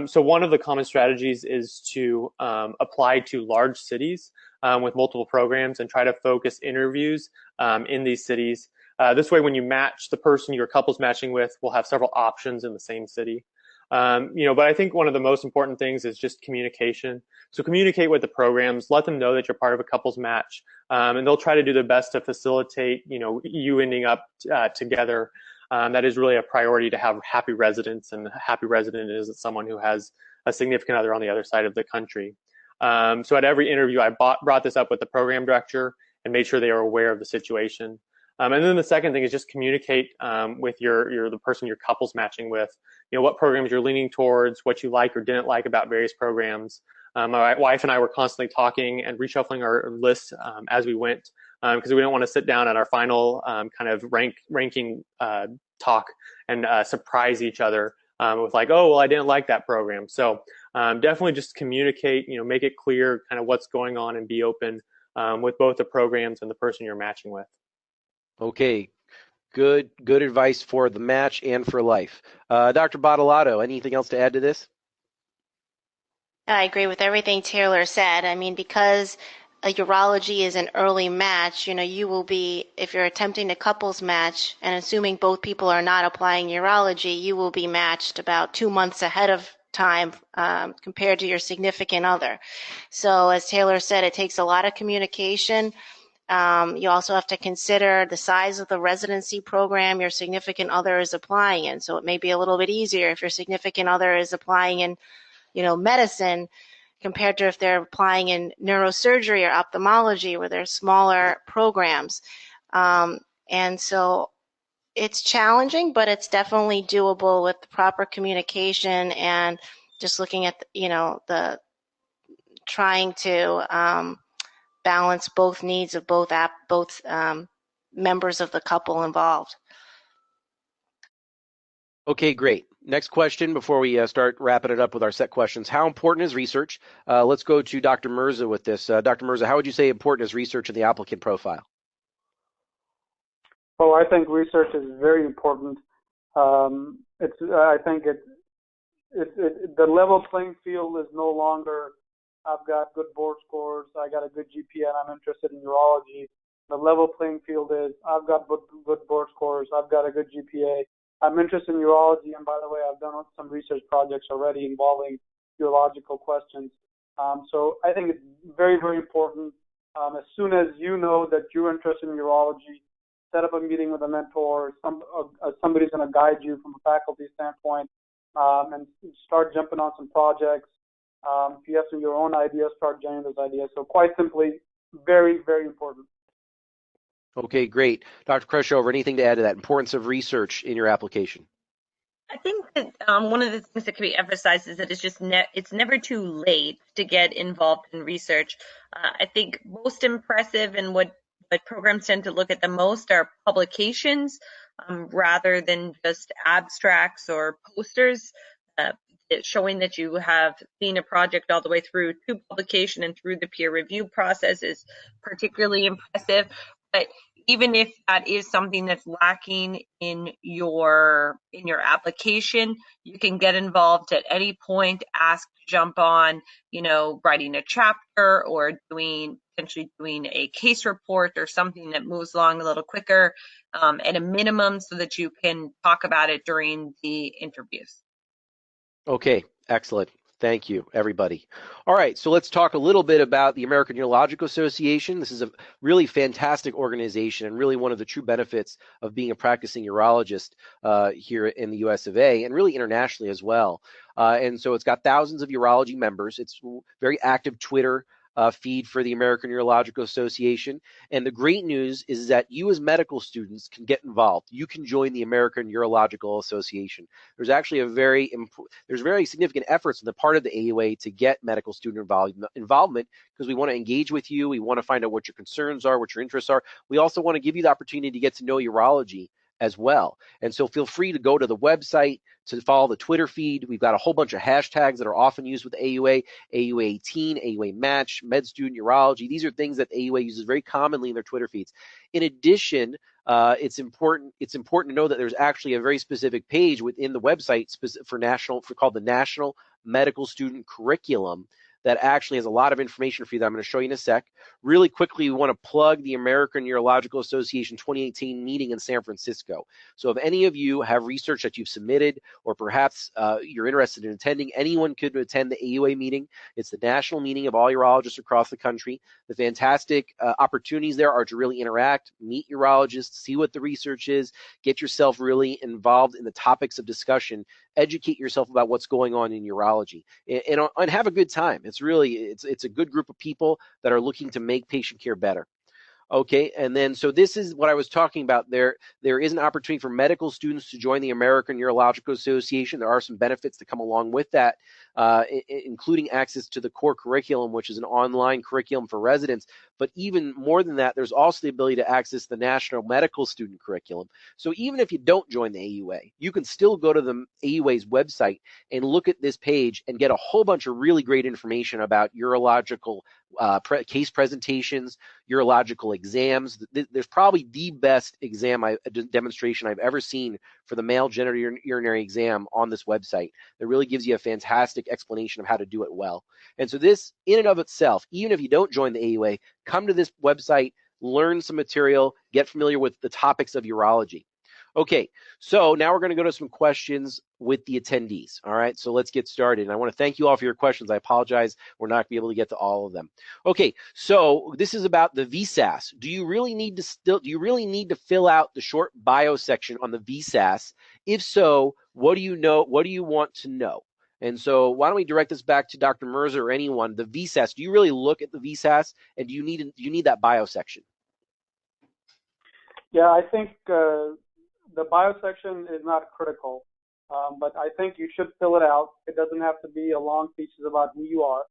So one of the common strategies is to apply to large cities with multiple programs and try to focus interviews in these cities. This way, when you match the person you're couples matching with, we'll have several options in the same city. But I think one of the most important things is just communication. So communicate with the programs, let them know that you're part of a couples match, and they'll try to do their best to facilitate, you ending up together. That is really a priority to have happy residents, and a happy resident is someone who has a significant other on the other side of the country. So at every interview, I brought this up with the program director and made sure they are aware of the situation. And then the second thing is just communicate with the person you're couples matching with, what programs you're leaning towards, what you like or didn't like about various programs. My wife and I were constantly talking and reshuffling our list as we went, because we didn't want to sit down at our final kind of ranking talk and surprise each other with like, oh, well, I didn't like that program. So definitely just communicate, make it clear kind of what's going on and be open with both the programs and the person you're matching with. Okay, good advice for the match and for life. Dr. Bottolotto, anything else to add to this? I agree with everything Taylor said. I mean, because urology is an early match, you will be, if you're attempting a couples match and assuming both people are not applying urology, you will be matched about 2 months ahead of time compared to your significant other. So as Taylor said, it takes a lot of communication. You also have to consider the size of the residency program your significant other is applying in. So it may be a little bit easier if your significant other is applying in, medicine compared to if they're applying in neurosurgery or ophthalmology where they're smaller programs. And so it's challenging, but it's definitely doable with the proper communication and just looking at, the trying to balance both needs of both members of the couple involved. Okay, great. Next question before we start wrapping it up with our set questions. How important is research? Let's go to Dr. Mirza with this. Dr. Mirza, how would you say important is research in the applicant profile? Well, I think research is very important. I think the level playing field is no longer, I've got good board scores, I got a good GPA, and I'm interested in urology. The level playing field is, I've got good board scores, I've got a good GPA, I'm interested in urology, and by the way, I've done some research projects already involving urological questions. So I think it's very, very important As soon as you know that you're interested in urology, set up a meeting with a mentor. Somebody's going to guide you from a faculty standpoint, and start jumping on some projects. If you have some of your own ideas, start generating those ideas. So quite simply, very, very important. Okay, great. Dr. Kreshover, anything to add to that? Importance of research in your application. I think that one of the things that can be emphasized is that it's just it's never too late to get involved in research. I think most impressive and what programs tend to look at the most are publications rather than just abstracts or posters. Showing that you have seen a project all the way through to publication and through the peer review process is particularly impressive. But even if that is something that's lacking in your application, you can get involved at any point, ask to jump on, writing a chapter or potentially doing a case report or something that moves along a little quicker at a minimum so that you can talk about it during the interviews. Okay, excellent. Thank you, everybody. All right, so let's talk a little bit about the American Urological Association. This is a really fantastic organization and really one of the true benefits of being a practicing urologist here in the US of A and really internationally as well. And so it's got thousands of urology members. It's very active Twitter feed for the American Urological Association. And the great news is that you as medical students can get involved. You can join the American Urological Association. There's actually very significant efforts on the part of the AUA to get medical student involvement because we want to engage with you. We want to find out what your concerns are, what your interests are. We also want to give you the opportunity to get to know urology as well. And so feel free to go to the website to follow the Twitter feed. We've got a whole bunch of hashtags that are often used with AUA, AUA 18, AUA Match, Med Student Urology. These are things that AUA uses very commonly in their Twitter feeds. In addition, it's important to know that there's actually a very specific page within the website called the National Medical Student Curriculum that actually has a lot of information for you that I'm going to show you in a sec. Really quickly, we want to plug the American Urological Association 2018 meeting in San Francisco. So if any of you have research that you've submitted or perhaps you're interested in attending, anyone could attend the AUA meeting. It's the national meeting of all urologists across the country. The fantastic opportunities there are to really interact, meet urologists, see what the research is, get yourself really involved in the topics of discussion, educate yourself about what's going on in urology, and have a good time. It's a good group of people that are looking to make patient care better. Okay, and then so this is what I was talking about. There is an opportunity for medical students to join the American Urological Association. There are some benefits that come along with that, including access to the core curriculum, which is an online curriculum for residents. But even more than that, there's also the ability to access the National Medical Student Curriculum. So even if you don't join the AUA, you can still go to the AUA's website and look at this page and get a whole bunch of really great information about urological case presentations, urological exams. There's probably the best demonstration I've ever seen for the male genital urinary exam on this website. That really gives you a fantastic explanation of how to do it well. And so this, in and of itself, even if you don't join the AUA, come to this website, learn some material, get familiar with the topics of urology. Okay, so now we're going to go to some questions with the attendees. All right, so let's get started. And I want to thank you all for your questions. I apologize, we're not going to be able to get to all of them. Okay, so this is about the VSAS. Do you really need to fill out the short bio section on the VSAS? If so, what do you know? What do you want to know? And so why don't we direct this back to Dr. Mirza or anyone? The VSAS. Do you really look at the VSAS, and do you need that bio section? Yeah, I think the bio section is not critical, but I think you should fill it out. It doesn't have to be a long thesis about who you are,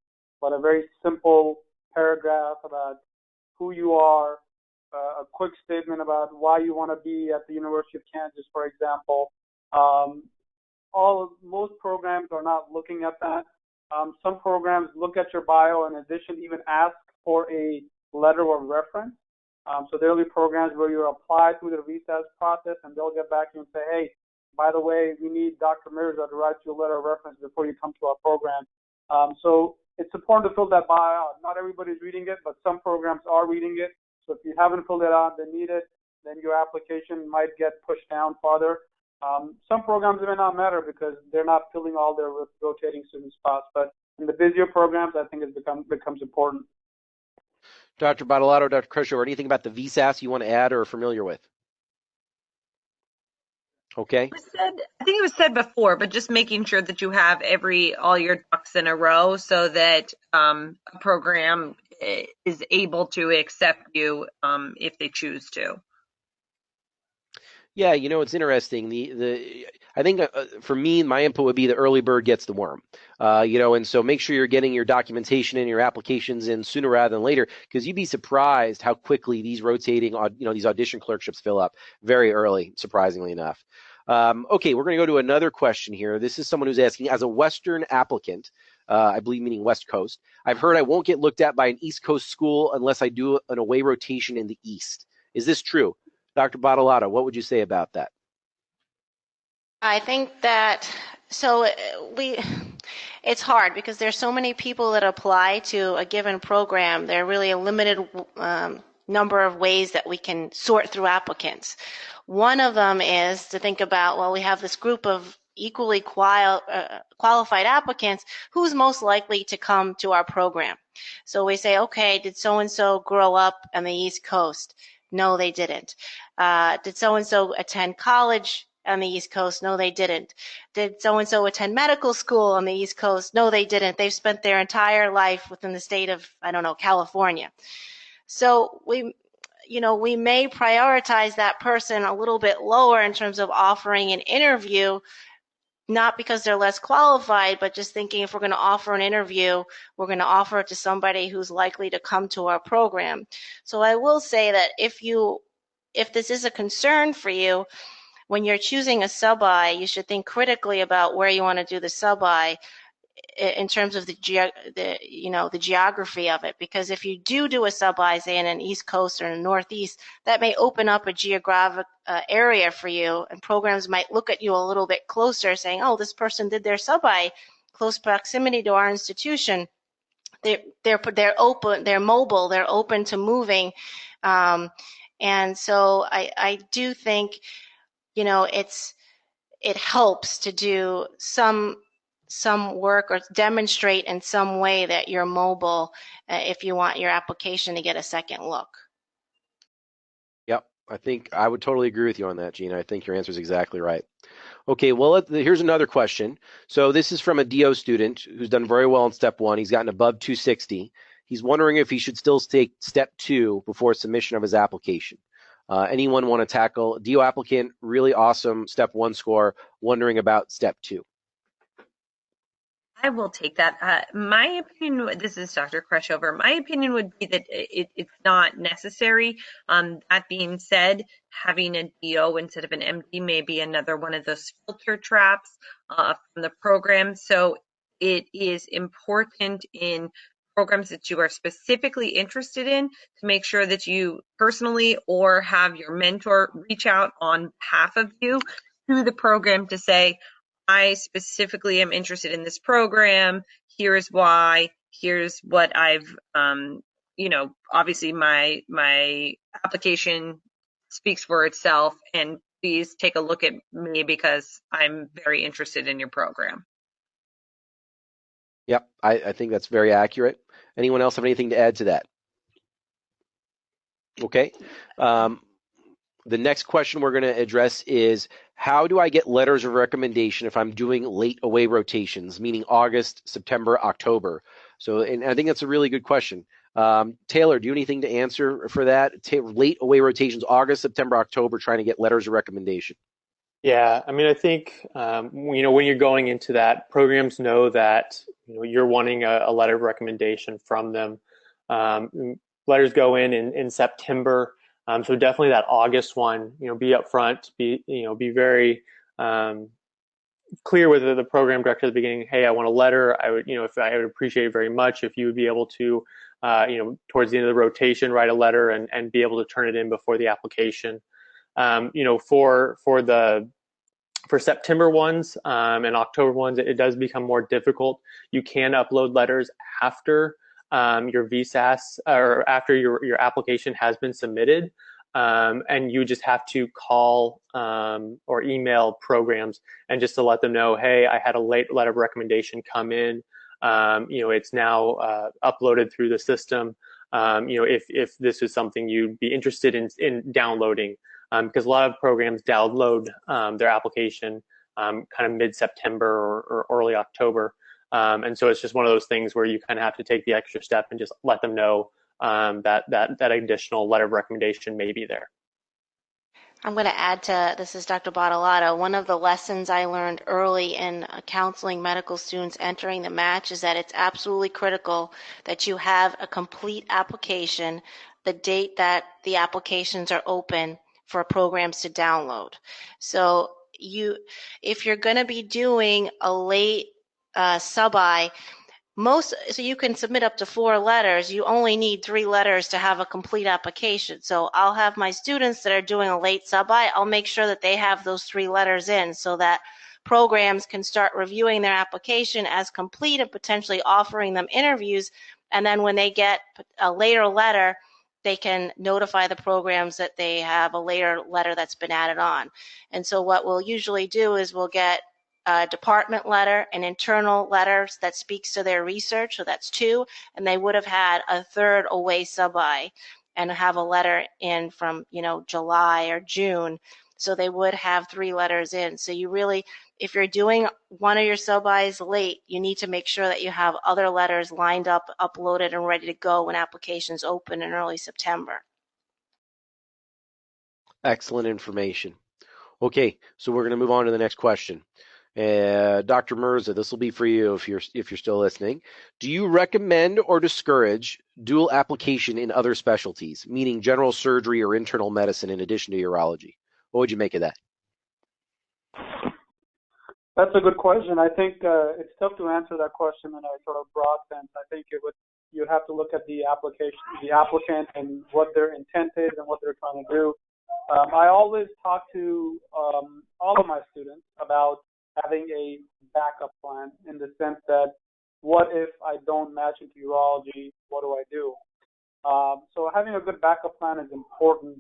but a very simple paragraph about who you are, a quick statement about why you want to be at the University of Kansas, for example. Most programs are not looking at that. Some programs look at your bio and in addition even ask for a letter of reference. So there will be programs where you apply through the VSAS process and they'll get back to you and say, hey, by the way, we need Dr. Mirza to write you a letter of reference before you come to our program. So it's important to fill that bio out. Not everybody's reading it, but some programs are reading it. So if you haven't filled it out, they need it, then your application might get pushed down farther. Some programs may not matter because they're not filling all their rotating student spots. But in the busier programs, I think it becomes important. Dr. Bottolotto, Dr. Crushover, anything about the VSAS you want to add or are familiar with? Okay. I think it was said before, but just making sure that you have all your ducks in a row so that a program is able to accept you if they choose to. Yeah, it's interesting. I think for me, my input would be the early bird gets the worm. And so make sure you're getting your documentation and your applications in sooner rather than later, because you'd be surprised how quickly these these audition clerkships fill up very early, surprisingly enough. Okay, we're going to go to another question here. This is someone who's asking, as a Western applicant, I believe meaning West Coast, I've heard I won't get looked at by an East Coast school unless I do an away rotation in the East. Is this true? Dr. Bottolotto, what would you say about that? I think that it's hard because there's so many people that apply to a given program. There are really a limited number of ways that we can sort through applicants. One of them is to think about, well, we have this group of equally qualified applicants, who's most likely to come to our program? So we say, okay, did so-and-so grow up on the East Coast? No, they didn't. Did so-and-so attend college on the East Coast? No, they didn't. Did so-and-so attend medical school on the East Coast? No, they didn't. They've spent their entire life within the state of, California. So we may prioritize that person a little bit lower in terms of offering an interview, not because they're less qualified, but just thinking if we're going to offer an interview, we're going to offer it to somebody who's likely to come to our program. So I will say that if this is a concern for you, when you're choosing a sub-I, you should think critically about where you want to do the sub-I in terms of the geography of it. Because if you do a sub-I, say in an East Coast or in the Northeast, that may open up a geographic area for you, and programs might look at you a little bit closer, saying, "Oh, this person did their sub-I close proximity to our institution. They're open, they're mobile, they're open to moving," and so I do think it helps to do some work or demonstrate in some way that you're mobile if you want your application to get a second look. Yep, I think I would totally agree with you on that, Gina. I think your answer is exactly right. Okay, well, here's another question. So this is from a DO student who's done very well in step 1. He's gotten above 260. He's wondering if he should still take step 2 before submission of his application. Anyone want to tackle DO applicant, really awesome step 1 score, wondering about step 2? I will take that. My opinion, this is Dr. Kreshover, my opinion would be that it's not necessary. That being said, having a DO instead of an MD may be another one of those filter traps from the program. So it is important in programs that you are specifically interested in to make sure that you personally or have your mentor reach out on behalf of you to the program to say, I specifically am interested in this program. Here's why. Here's what I've, obviously my application speaks for itself, and please take a look at me because I'm very interested in your program. Yep, I think that's very accurate. Anyone else have anything to add to that? Okay. The next question we're going to address is, how do I get letters of recommendation if I'm doing late away rotations, meaning August, September, October? So, and I think that's a really good question. Taylor, do you have anything to answer for that? Late away rotations, August, September, October, trying to get letters of recommendation. Yeah, I mean, I think, when you're going into that, programs know that, you're wanting a letter of recommendation from them. Letters go in September. So definitely that August one, be upfront, be very clear with the program director at the beginning. Hey, I want a letter. I would appreciate it very much if you would be able to, towards the end of the rotation, write a letter and be able to turn it in before the application. For September ones and October ones, it does become more difficult. You can upload letters after your VSAS or after your application has been submitted, and you just have to call or email programs and just to let them know, hey, I had a late letter of recommendation come in. It's now uploaded through the system. if this is something you'd be interested in downloading, because a lot of programs download their application kind of mid-September or early October. And so it's just one of those things where you kind of have to take the extra step and just let them know that additional letter of recommendation may be there. I'm going to add to this is Dr. Bottolotto. One of the lessons I learned early in counseling medical students entering the match is that it's absolutely critical that you have a complete application, the date that the applications are open for programs to download. So if you're going to be doing a late sub-I, so you can submit up to 4 letters. You only need 3 letters to have a complete application. So I'll have my students that are doing a late sub-I, I'll make sure that they have those 3 letters in so that programs can start reviewing their application as complete and potentially offering them interviews. And then when they get a later letter, they can notify the programs that they have a later letter that's been added on. And so what we'll usually do is we'll get a department letter, an internal letter that speaks to their research, so that's 2, and they would have had a 3rd away sub-I and have a letter in from, July or June. So they would have 3 letters in. So you really, if you're doing one of your sub-Is late, you need to make sure that you have other letters lined up, uploaded, and ready to go when applications open in early September. Excellent information. Okay, so we're going to move on to the next question. Dr. Mirza, this will be for you if you're still listening. Do you recommend or discourage dual application in other specialties, meaning general surgery or internal medicine in addition to urology? What would you make of that? That's a good question. I think it's tough to answer that question in a sort of broad sense. I think you'd have to look at the applicant and what their intent is and what they're trying to do. I always talk to all of my students about having a backup plan in the sense that what if I don't match into urology, what do I do? So having a good backup plan is important.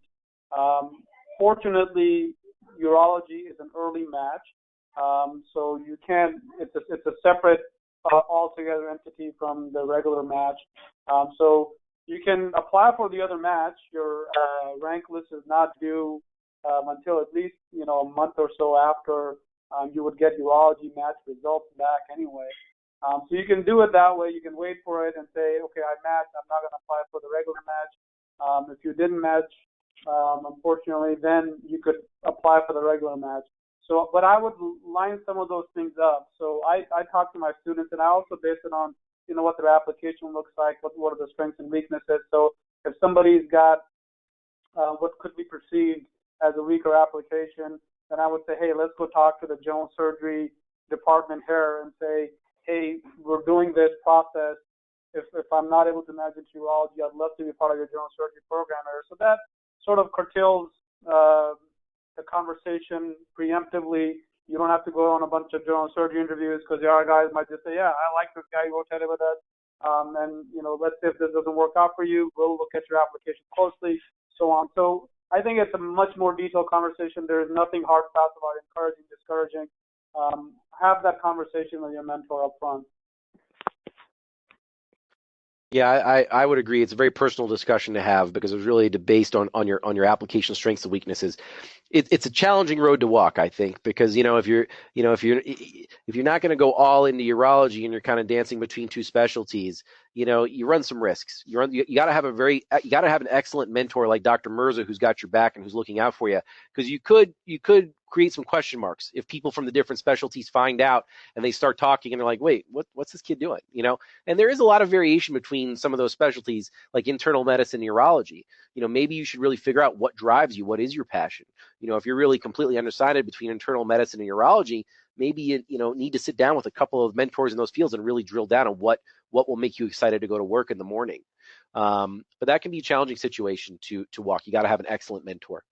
Fortunately, urology is an early match, so you can't, it's a separate altogether entity from the regular match. So you can apply for the other match. Your rank list is not due until at least a month or so after you would get urology match results back anyway. So you can do it that way. You can wait for it and say, okay, I matched. I'm not going to apply for the regular match. If you didn't match, unfortunately, then you could apply for the regular match. So, but I would line some of those things up. So I talk to my students, and I also base it on what their application looks like, what are the strengths and weaknesses. So if somebody's got what could be perceived as a weaker application, then I would say, hey, let's go talk to the general surgery department here and say, hey, we're doing this process. If I'm not able to manage urology, I'd love to be part of your general surgery program here. So that sort of curtails the conversation preemptively. You don't have to go on a bunch of general surgery interviews because the other guys might just say, yeah, I like this guy, rotated with us. And, let's say if this doesn't work out for you, we'll look at your application closely, so on. So I think it's a much more detailed conversation. There is nothing hard fast about encouraging, discouraging. Have that conversation with your mentor up front. Yeah, I would agree. It's a very personal discussion to have because it's really based on your application strengths and weaknesses. It's a challenging road to walk, I think, because if you're not going to go all into urology and you're kind of dancing between 2 specialties, you run some risks. You got to have an excellent mentor like Dr. Mirza who's got your back and who's looking out for you, because you could create some question marks if people from the different specialties find out and they start talking and they're like, wait, what's this kid doing? And there is a lot of variation between some of those specialties, like internal medicine and urology. Maybe you should really figure out what drives you, what is your passion. If you're really completely undecided between internal medicine and urology, maybe you need to sit down with a couple of mentors in those fields and really drill down on what will make you excited to go to work in the morning. But that can be a challenging situation to walk. You got to have an excellent mentor.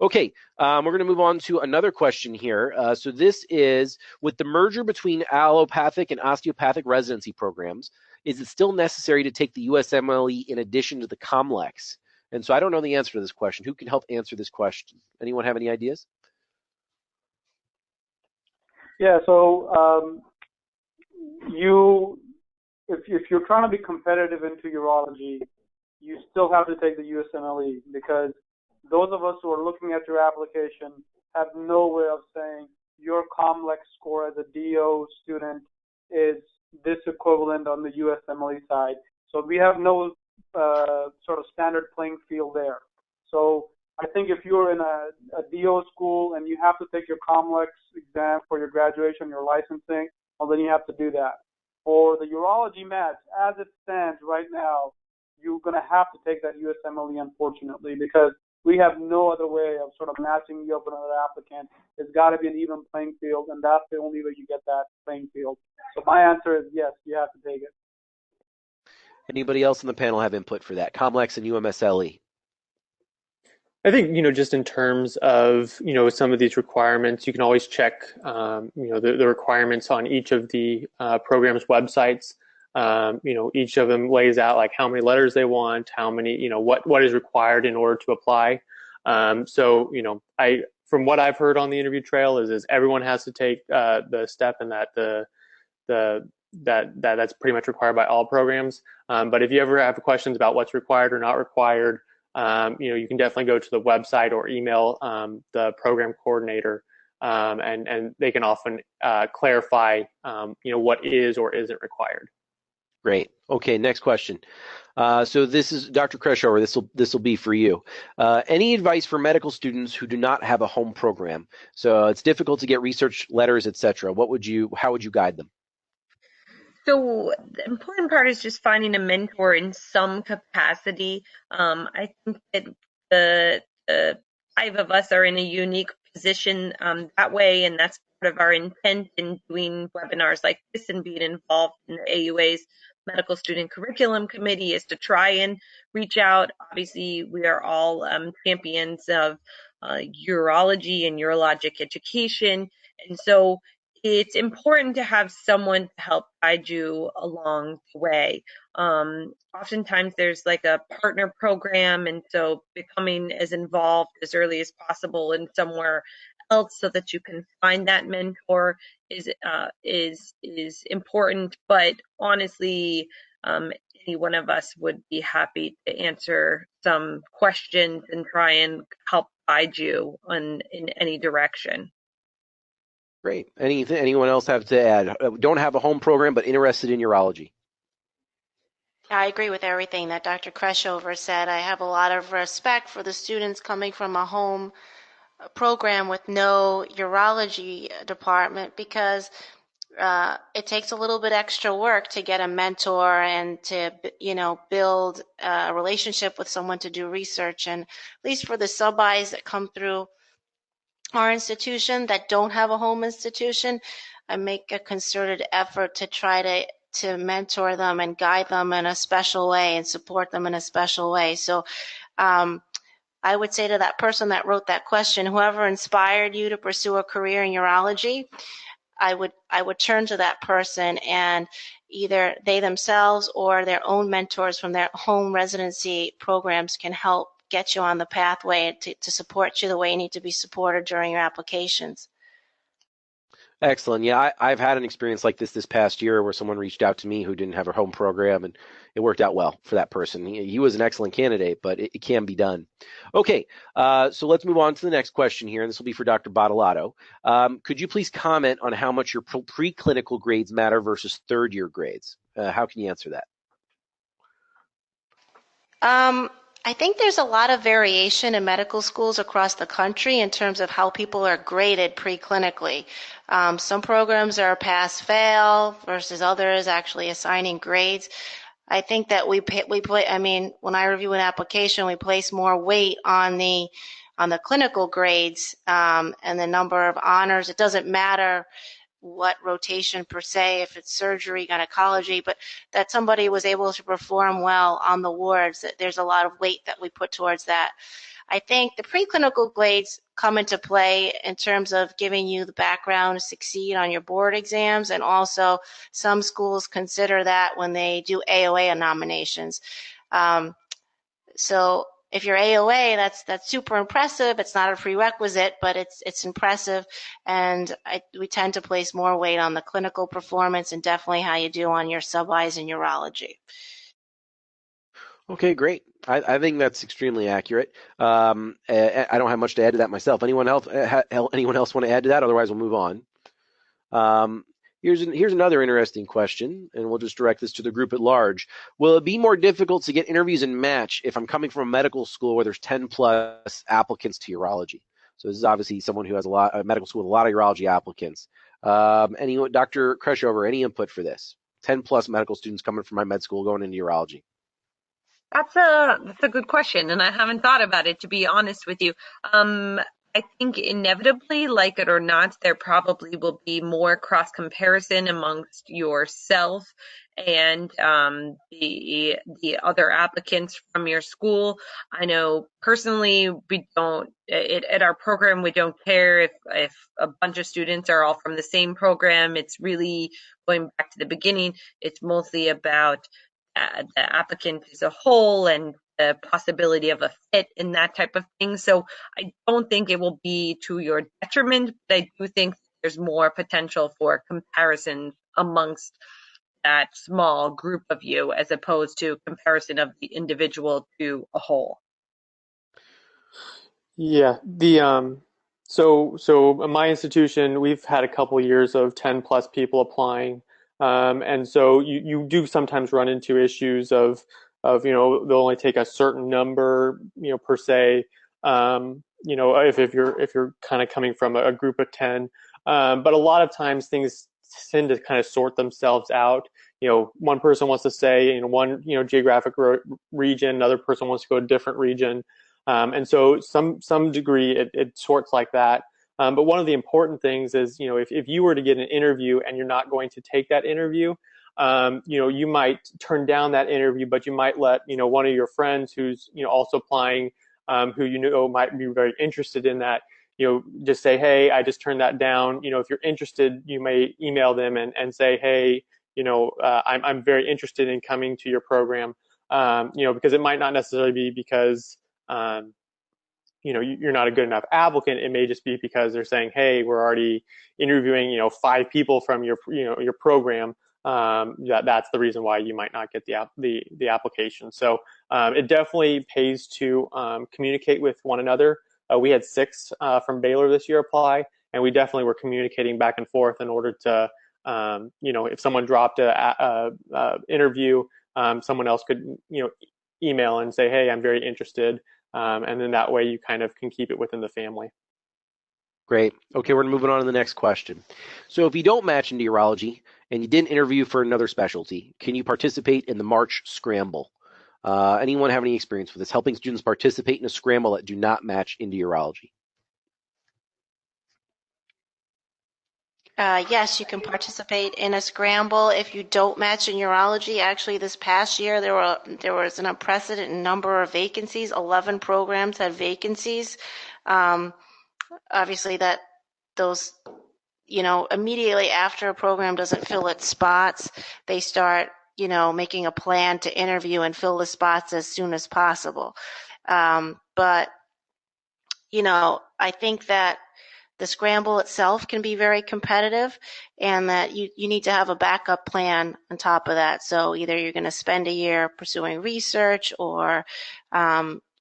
Okay, we're going to move on to another question here. So this is, with the merger between allopathic and osteopathic residency programs, is it still necessary to take the USMLE in addition to the COMLEX? And so I don't know the answer to this question. Who can help answer this question? Anyone have any ideas? Yeah, so if you're trying to be competitive into urology, you still have to take the USMLE, because those of us who are looking at your application have no way of saying your COMLEX score as a DO student is this equivalent on the USMLE side. So we have no sort of standard playing field there. So I think if you're in a DO school and you have to take your COMLEX exam for your graduation, your licensing, well, then you have to do that. For the urology match, as it stands right now, you're going to have to take that USMLE, unfortunately, because we have no other way of sort of matching you up with another applicant. It's got to be an even playing field, and that's the only way you get that playing field. So my answer is yes, you have to take it. Anybody else in the panel have input for that? COMLEX and UMSLE. I think, just in terms of, some of these requirements, you can always check, the requirements on each of the program's websites. Each of them lays out like how many letters they want, how many, what is required in order to apply. From what I've heard on the interview trail is everyone has to take the step, and that's pretty much required by all programs. But if you ever have questions about what's required or not required, you can definitely go to the website or email the program coordinator, and they can often clarify, what is or isn't required. Great. Okay, next question. So this is Dr. Kreshover. This will be for you. Any advice for medical students who do not have a home program? So it's difficult to get research letters, etc. How would you guide them? So the important part is just finding a mentor in some capacity. I think that the five of us are in a unique position that way, and that's part of our intent in doing webinars like this and being involved in the AUA's Medical Student Curriculum Committee is to try and reach out. Obviously, we are all champions of urology and urologic education, and so it's important to have someone to help guide you along the way. Oftentimes there's like a partner program, and so becoming as involved as early as possible in somewhere else so that you can find that mentor is important. But honestly, any one of us would be happy to answer some questions and try and help guide you in any direction. Great. Anyone else have to add? Don't have a home program, but interested in urology. I agree with everything that Dr. Kreshover said. I have a lot of respect for the students coming from a home program with no urology department, because it takes a little bit extra work to get a mentor and to, build a relationship with someone to do research. And at least for the sub-Is that come through our institution that don't have a home institution, I make a concerted effort to try to mentor them and guide them in a special way and support them in a special way. So I would say to that person that wrote that question, whoever inspired you to pursue a career in urology, I would turn to that person, and either they themselves or their own mentors from their home residency programs can help get you on the pathway to support you the way you need to be supported during your applications. Excellent. Yeah, I've had an experience like this past year where someone reached out to me who didn't have a home program, and it worked out well for that person. He was an excellent candidate, but it can be done. Okay, so let's move on to the next question here, and this will be for Dr. Bottolotto. Could you please comment on how much your preclinical grades matter versus third-year grades? How can you answer that? I think there's a lot of variation in medical schools across the country in terms of how people are graded preclinically. Some programs are pass-fail versus others actually assigning grades. I think that when I review an application, we place more weight on the clinical grades and the number of honors. It doesn't matter what rotation per se, if it's surgery, gynecology, but that somebody was able to perform well on the wards, that there's a lot of weight that we put towards that. I think the preclinical grades come into play in terms of giving you the background to succeed on your board exams, and also some schools consider that when they do AOA nominations. So if you're AOA, that's super impressive. It's not a prerequisite, but it's impressive, and we tend to place more weight on the clinical performance and definitely how you do on your sub-Is in urology. Okay, great. I think that's extremely accurate. I don't have much to add to that myself. Anyone else want to add to that? Otherwise, we'll move on. Here's another interesting question, and we'll just direct this to the group at large. Will it be more difficult to get interviews and match if I'm coming from a medical school where there's 10 plus applicants to urology? So this is obviously someone who has a medical school with a lot of urology applicants. Dr. Kreshover, any input for this? 10 plus medical students coming from my med school going into urology. That's a good question, and I haven't thought about it, to be honest with you. I think inevitably, like it or not, there probably will be more cross comparison amongst yourself and the other applicants from your school. I know personally, we don't at our program, we don't care if a bunch of students are all from the same program. It's really going back to the beginning. It's mostly about the applicant as a whole and the possibility of a fit and that type of thing. So I don't think it will be to your detriment, but I do think there's more potential for comparisons amongst that small group of you as opposed to comparison of the individual to a whole. Yeah, so in my institution, we've had a couple years of 10 plus people applying. And so you do sometimes run into issues of they'll only take a certain number, per se, if you're kind of coming from a group of 10. But a lot of times things tend to kind of sort themselves out. One person wants to say in one, geographic region, another person wants to go to a different region. And so some degree it sorts like that. But one of the important things is, if you were to get an interview and you're not going to take that interview, you might turn down that interview, but you might let, one of your friends who's, also applying, who might be very interested in that, just say, hey, I just turned that down. If you're interested, you may email them and say, hey, I'm very interested in coming to your program, because it might not necessarily be because you're not a good enough applicant. It may just be because they're saying, hey, we're already interviewing 5 people from your program. That's the reason why you might not get the application. So it definitely pays to communicate with one another. We had 6 from Baylor this year apply, and we definitely were communicating back and forth in order to if someone dropped a interview, someone else could email and say, hey, I'm very interested. And then that way you kind of can keep it within the family. Great. Okay, we're moving on to the next question. So if you don't match into urology and you didn't interview for another specialty, can you participate in the March scramble? Anyone have any experience with this, helping students participate in a scramble that do not match into urology? Yes, you can participate in a scramble if you don't match in urology. Actually, this past year there was an unprecedented number of vacancies. 11 programs had vacancies. Obviously, those immediately after a program doesn't fill its spots, they start making a plan to interview and fill the spots as soon as possible. But I think that the scramble itself can be very competitive, and that you need to have a backup plan on top of that. So either you're going to spend a year pursuing research or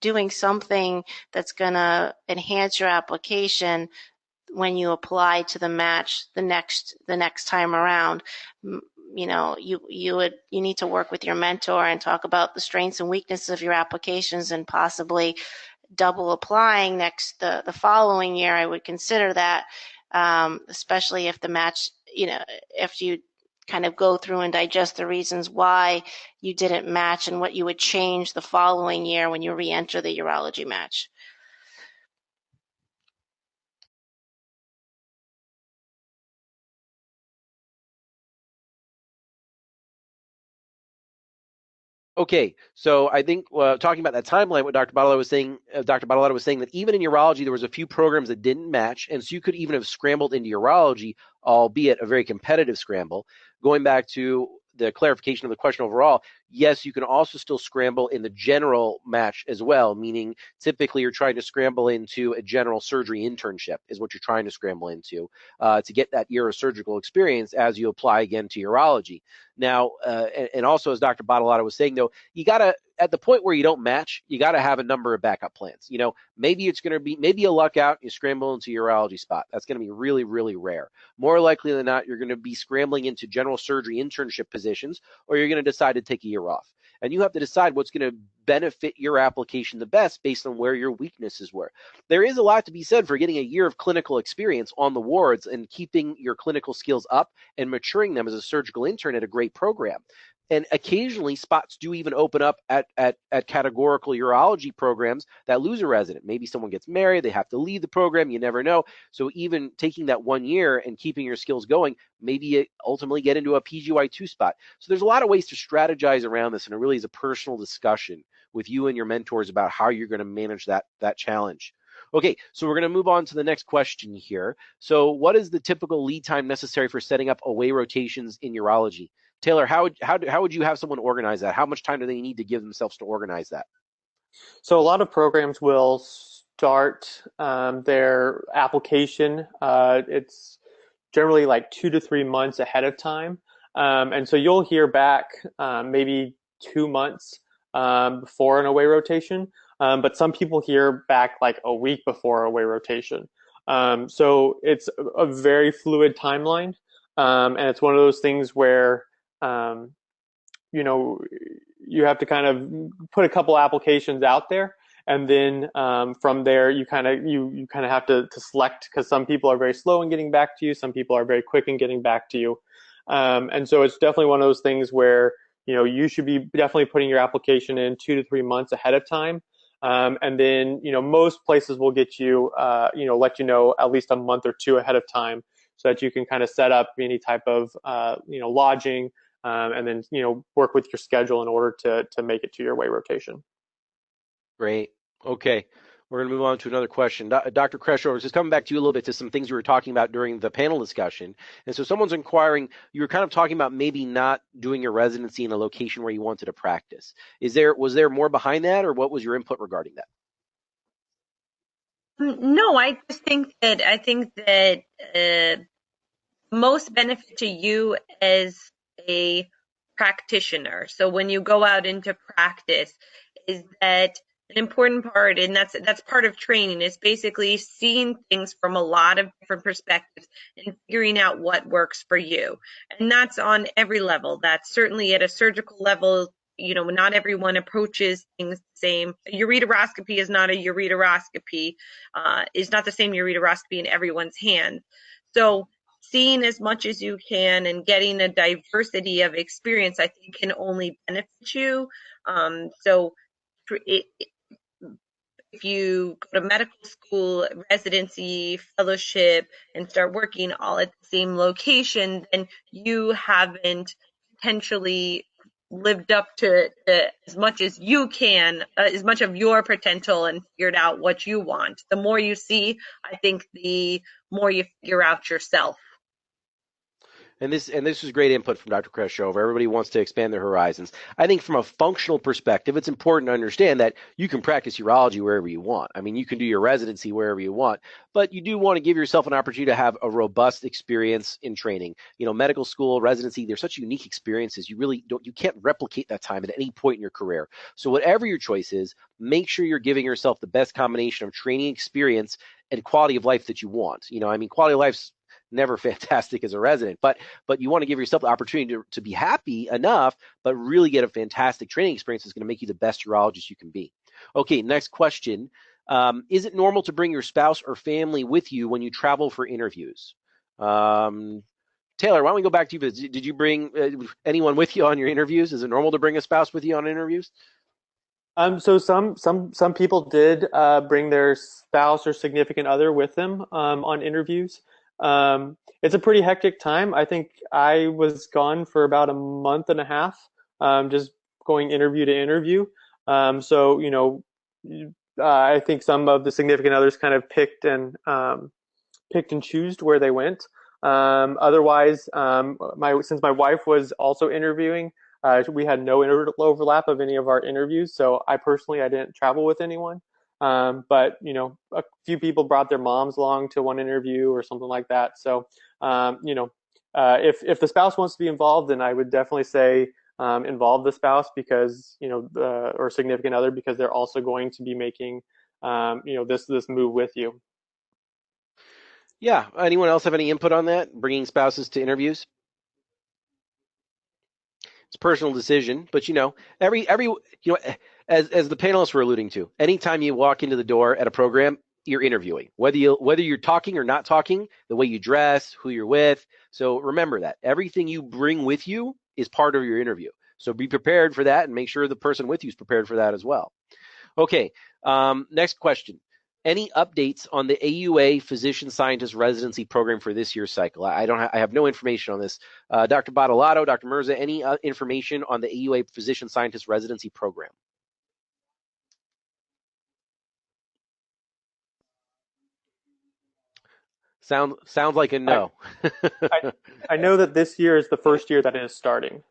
doing something that's going to enhance your application when you apply to the match the next time around. You need to work with your mentor and talk about the strengths and weaknesses of your applications, and possibly double applying the following year. I would consider that, especially if the match, if you kind of go through and digest the reasons why you didn't match and what you would change the following year when you re-enter the urology match. Okay, so I think talking about that timeline, what Dr. Bottolotto was saying that even in urology, there was a few programs that didn't match, and so you could even have scrambled into urology, albeit a very competitive scramble. Going back to the clarification of the question overall, yes, you can also still scramble in the general match as well, meaning typically you're trying to scramble into a general surgery internship is what you're trying to scramble into to get that year of surgical experience as you apply again to urology. Now, and also as Dr. Bottolotto was saying, though, you got to at the point where you don't match, you got to have a number of backup plans. Maybe it's going to be, maybe you luck out, you scramble into your urology spot. That's going to be really, really rare. More likely than not, you're going to be scrambling into general surgery internship positions, or you're going to decide to take a year off. And you have to decide what's going to benefit your application the best based on where your weaknesses were. There is a lot to be said for getting a year of clinical experience on the wards and keeping your clinical skills up and maturing them as a surgical intern at a great program. And occasionally spots do even open up at categorical urology programs that lose a resident. Maybe someone gets married, they have to leave the program, you never know. So even taking that 1 year and keeping your skills going, maybe you ultimately get into a PGY2 spot. So there's a lot of ways to strategize around this, and it really is a personal discussion with you and your mentors about how you're going to manage that challenge. Okay, so we're going to move on to the next question here. So what is the typical lead time necessary for setting up away rotations in urology? Taylor, how would you have someone organize that? How much time do they need to give themselves to organize that? So a lot of programs will start their application. It's generally like 2 to 3 months ahead of time. And so you'll hear back maybe 2 months before an away rotation. But some people hear back like a week before away rotation. So it's a very fluid timeline. And it's one of those things where you have to kind of put a couple applications out there, and then from there you kind of have to select, because some people are very slow in getting back to you, some people are very quick in getting back to you, and so it's definitely one of those things where you should be definitely putting your application in 2 to 3 months ahead of time, and then most places will get you let you know at least a month or two ahead of time, so that you can kind of set up any type of lodging. And then, work with your schedule in order to make it to your away rotation. Great. Okay. We're going to move on to another question. Dr. Kreshover, just coming back to you a little bit to some things we were talking about during the panel discussion. And so someone's inquiring, you were kind of talking about maybe not doing your residency in a location where you wanted to practice. Was there more behind that, or what was your input regarding that? No, I think that most benefit to you as a practitioner. So when you go out into practice, is that an important part, and that's part of training, is basically seeing things from a lot of different perspectives and figuring out what works for you. And that's on every level. That's certainly at a surgical level. Not everyone approaches things the same. A ureteroscopy is not a ureteroscopy, is not the same ureteroscopy in everyone's hand. So seeing as much as you can and getting a diversity of experience, I think, can only benefit you. So if you go to medical school, residency, fellowship, and start working all at the same location, then you haven't potentially lived up to as much as you can, as much of your potential, and figured out what you want. The more you see, I think the more you figure out yourself. And this is great input from Dr. Kreshover. Everybody wants to expand their horizons. I think from a functional perspective, it's important to understand that you can practice urology wherever you want. I mean, you can do your residency wherever you want, but you do want to give yourself an opportunity to have a robust experience in training. Medical school, residency, they're such unique experiences. You can't replicate that time at any point in your career. So whatever your choice is, make sure you're giving yourself the best combination of training experience and quality of life that you want. Quality of life's never fantastic as a resident, but you want to give yourself the opportunity to be happy enough, but really get a fantastic training experience that's going to make you the best urologist you can be. Okay, next question. Is it normal to bring your spouse or family with you when you travel for interviews? Taylor, why don't we go back to you? Did you bring anyone with you on your interviews? Is it normal to bring a spouse with you on interviews? So some people did bring their spouse or significant other with them on interviews. It's a pretty hectic time. I think I was gone for about a month and a half, just going interview to interview. So I think some of the significant others kind of picked and choose where they went. Otherwise, since my wife was also interviewing, we had no overlap of any of our interviews. So I didn't travel with anyone. But a few people brought their moms along to one interview or something like that. So if the spouse wants to be involved, then I would definitely say involve the spouse because, or significant other, because they're also going to be making, this move with you. Yeah. Anyone else have any input on that? Bringing spouses to interviews? It's a personal decision, but every as the panelists were alluding to, anytime you walk into the door at a program, you're interviewing. Whether you're talking or not talking, the way you dress, who you're with. So remember that everything you bring with you is part of your interview. So be prepared for that and make sure the person with you is prepared for that as well. Okay. Next question. Any updates on the AUA Physician Scientist Residency Program for this year's cycle? I have no information on this. Dr. Bottolotto, Dr. Mirza, any information on the AUA Physician Scientist Residency Program? Sounds like a no. I know that this year is the first year that it is starting.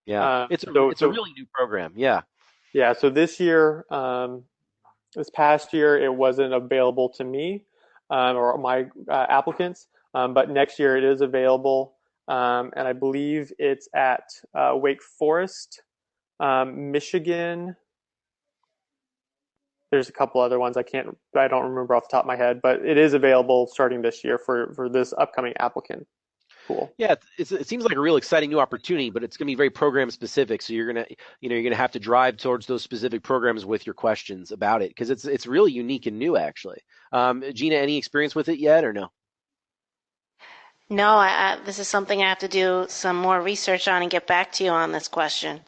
Yeah, it's a really new program. Yeah. Yeah. So this year, this past year, it wasn't available to me or my applicants, but next year it is available, and I believe it's at Wake Forest, Michigan. There's a couple other ones I don't remember off the top of my head, but it is available starting this year for this upcoming applicant pool. Yeah, it seems like a real exciting new opportunity, but it's going to be very program specific. So you're gonna have to drive towards those specific programs with your questions about it, because it's really unique and new actually. Gina, any experience with it yet or no? No, this is something I have to do some more research on and get back to you on this question.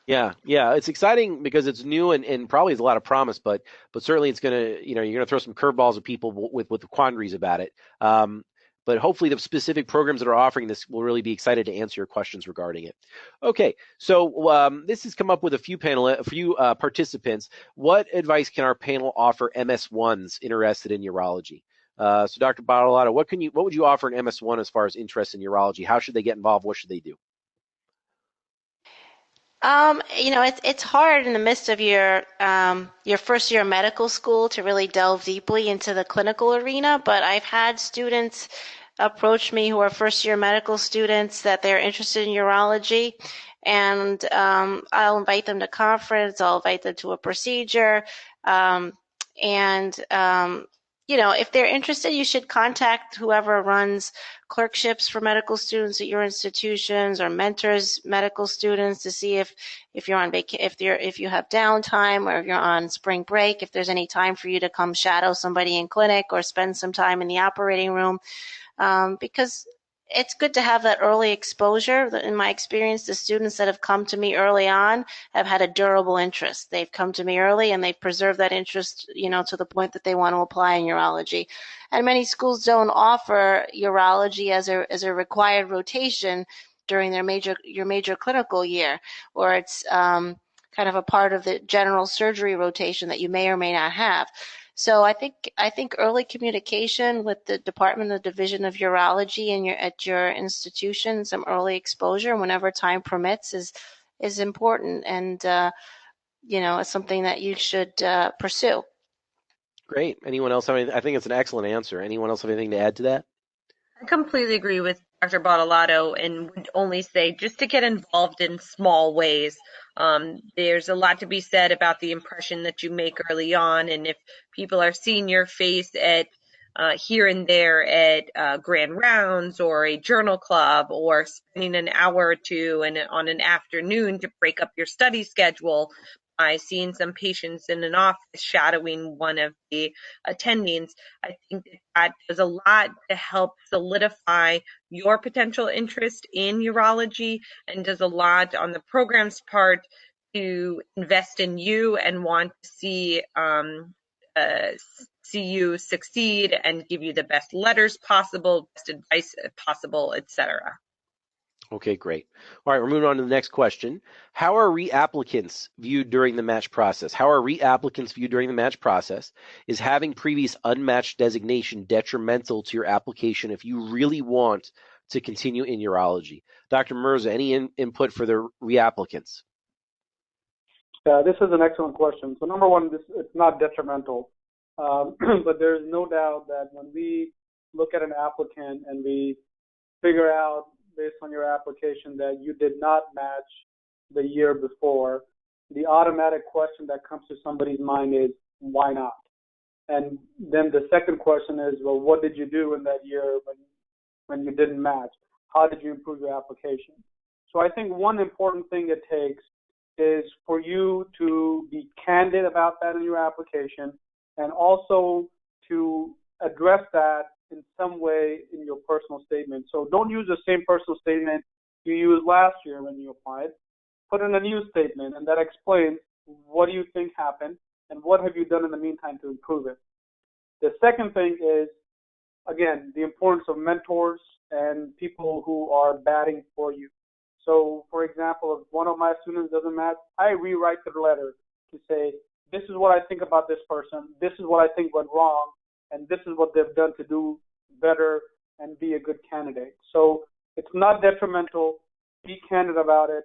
Yeah, it's exciting because it's new and probably has a lot of promise, but certainly it's gonna, you're gonna throw some curveballs at people with the quandaries about it. But hopefully the specific programs that are offering this will really be excited to answer your questions regarding it. Okay, so this has come up with a few participants. What advice can our panel offer MS1s interested in urology? So Dr. Bottolotto, what would you offer an MS1 as far as interest in urology? How should they get involved? What should they do? It's hard in the midst of your first year of medical school to really delve deeply into the clinical arena, but I've had students approach me who are first year medical students that they're interested in urology, and I'll invite them to conference, I'll invite them to a procedure, if they're interested, you should contact whoever runs clerkships for medical students at your institutions or mentors medical students to see if you're on if you have downtime or if you're on spring break, if there's any time for you to come shadow somebody in clinic or spend some time in the operating room, because it's good to have that early exposure. In my experience, the students that have come to me early on have had a durable interest. They've come to me early and they've preserved that interest, to the point that they want to apply in urology. And many schools don't offer urology as a required rotation during your major clinical year, or it's kind of a part of the general surgery rotation that you may or may not have. So I think early communication with the department, the division of urology at your institution, some early exposure whenever time permits is important, and it's something that you should pursue. Great. Anyone else have anything? I think it's an excellent answer. Anyone else have anything to add to that? I completely agree with Dr. Bottolotto and would only say just to get involved in small ways. There's a lot to be said about the impression that you make early on, and if people are seeing your face at here and there at grand rounds or a journal club, or spending an hour or two on an afternoon to break up your study schedule by seeing some patients in an office, shadowing one of the attendings, I think that does a lot to help solidify your potential interest in urology, and does a lot on the program's part to invest in you and want to see you succeed and give you the best letters possible, best advice possible, etc. Okay, great. All right, we're moving on to the next question. How are reapplicants viewed during the match process? Is having previous unmatched designation detrimental to your application if you really want to continue in urology? Dr. Mirza, any input for the reapplicants? This is an excellent question. So number one, it's not detrimental, but there's no doubt that when we look at an applicant and we figure out based on your application that you did not match the year before, the automatic question that comes to somebody's mind is, why not? And then the second question is, well, what did you do in that year when you didn't match? How did you improve your application? So I think one important thing it takes is for you to be candid about that in your application, and also to address that in some way in your personal statement. So don't use the same personal statement you used last year when you applied. Put in a new statement, and that explains what do you think happened and what have you done in the meantime to improve it. The second thing is, again, the importance of mentors and people who are batting for you. So, for example, if one of my students doesn't match, I rewrite the letter to say, this is what I think about this person, this is what I think went wrong, and this is what they've done to do better and be a good candidate. So it's not detrimental. Be candid about it.